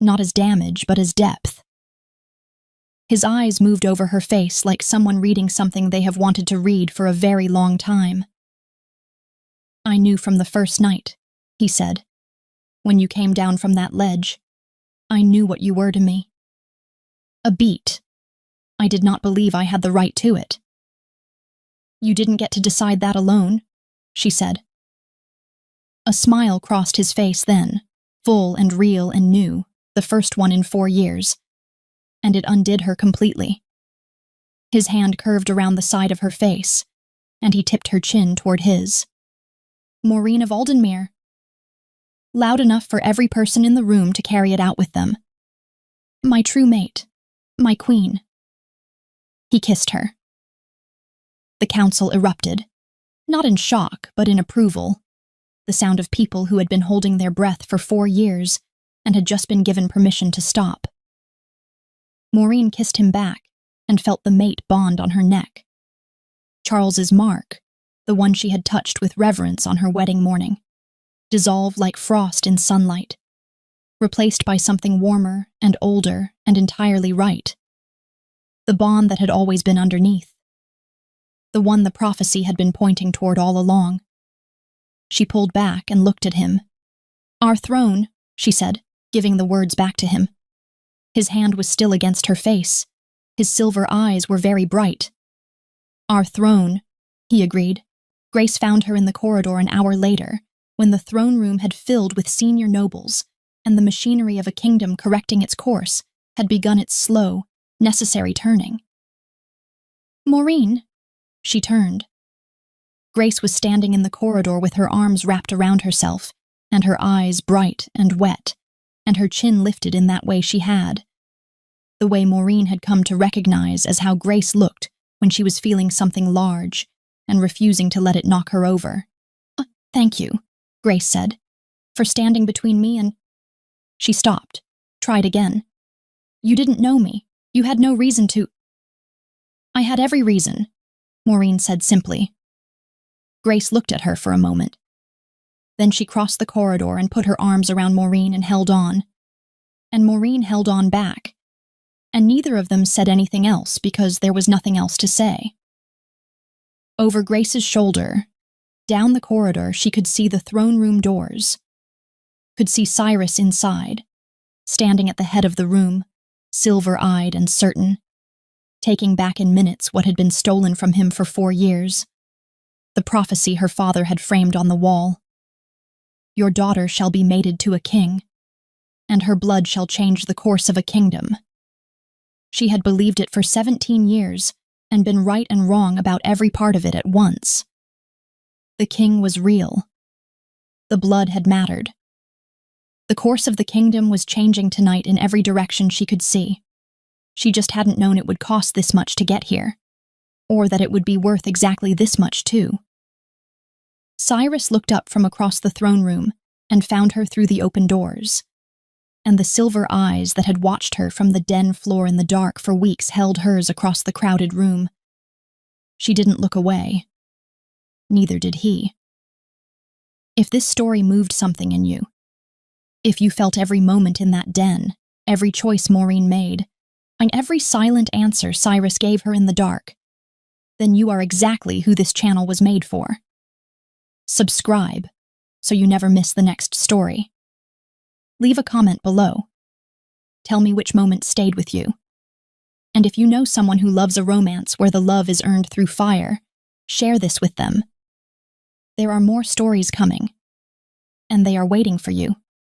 A: not as damage, but as depth. His eyes moved over her face like someone reading something they have wanted to read for a very long time. "I knew from the first night," he said. "When you came down from that ledge, I knew what you were to me. A beat. I did not believe I had the right to it." "You didn't get to decide that alone," she said. A smile crossed his face then, full and real and new, the first one in 4 years, and it undid her completely. His hand curved around the side of her face, and he tipped her chin toward his. "Maureen of Aldenmere." Loud enough for every person in the room to carry it out with them. "My true mate, my queen." He kissed her. The council erupted, not in shock, but in approval, the sound of people who had been holding their breath for 4 years and had just been given permission to stop. Maureen kissed him back and felt the mate bond on her neck. Charles's mark, the one she had touched with reverence on her wedding morning, dissolve like frost in sunlight, replaced by something warmer and older and entirely right. The bond that had always been underneath. The one the prophecy had been pointing toward all along. She pulled back and looked at him. "Our throne," she said, giving the words back to him. His hand was still against her face. His silver eyes were very bright. "Our throne," he agreed. Grace found her in the corridor an hour later, when the throne room had filled with senior nobles, and the machinery of a kingdom correcting its course had begun its slow, necessary turning. "Maureen," she turned. Grace was standing in the corridor with her arms wrapped around herself, and her eyes bright and wet, and her chin lifted in that way she had. The way Maureen had come to recognize as how Grace looked when she was feeling something large and refusing to let it knock her over. "Thank you," Grace said, "for standing between me and—" She stopped, tried again. "You didn't know me. You had no reason to—" "I had every reason," Maureen said simply. Grace looked at her for a moment. Then she crossed the corridor and put her arms around Maureen and held on. And Maureen held on back. And neither of them said anything else because there was nothing else to say. Over Grace's shoulder, down the corridor, she could see the throne room doors. Could see Cyrus inside, standing at the head of the room, silver-eyed and certain, taking back in minutes what had been stolen from him for 4 years. The prophecy her father had framed on the wall. "Your daughter shall be mated to a king, and her blood shall change the course of a kingdom." She had believed it for 17 years and been right and wrong about every part of it at once. The king was real. The blood had mattered. The course of the kingdom was changing tonight in every direction she could see. She just hadn't known it would cost this much to get here, or that it would be worth exactly this much too. Cyrus looked up from across the throne room and found her through the open doors, and the silver eyes that had watched her from the den floor in the dark for weeks held hers across the crowded room. She didn't look away. Neither did he. If this story moved something in you, if you felt every moment in that den, every choice Maureen made, and every silent answer Cyrus gave her in the dark, then you are exactly who this channel was made for. Subscribe, so you never miss the next story. Leave a comment below. Tell me which moment stayed with you. And if you know someone who loves a romance where the love is earned through fire, share this with them. There are more stories coming, and they are waiting for you.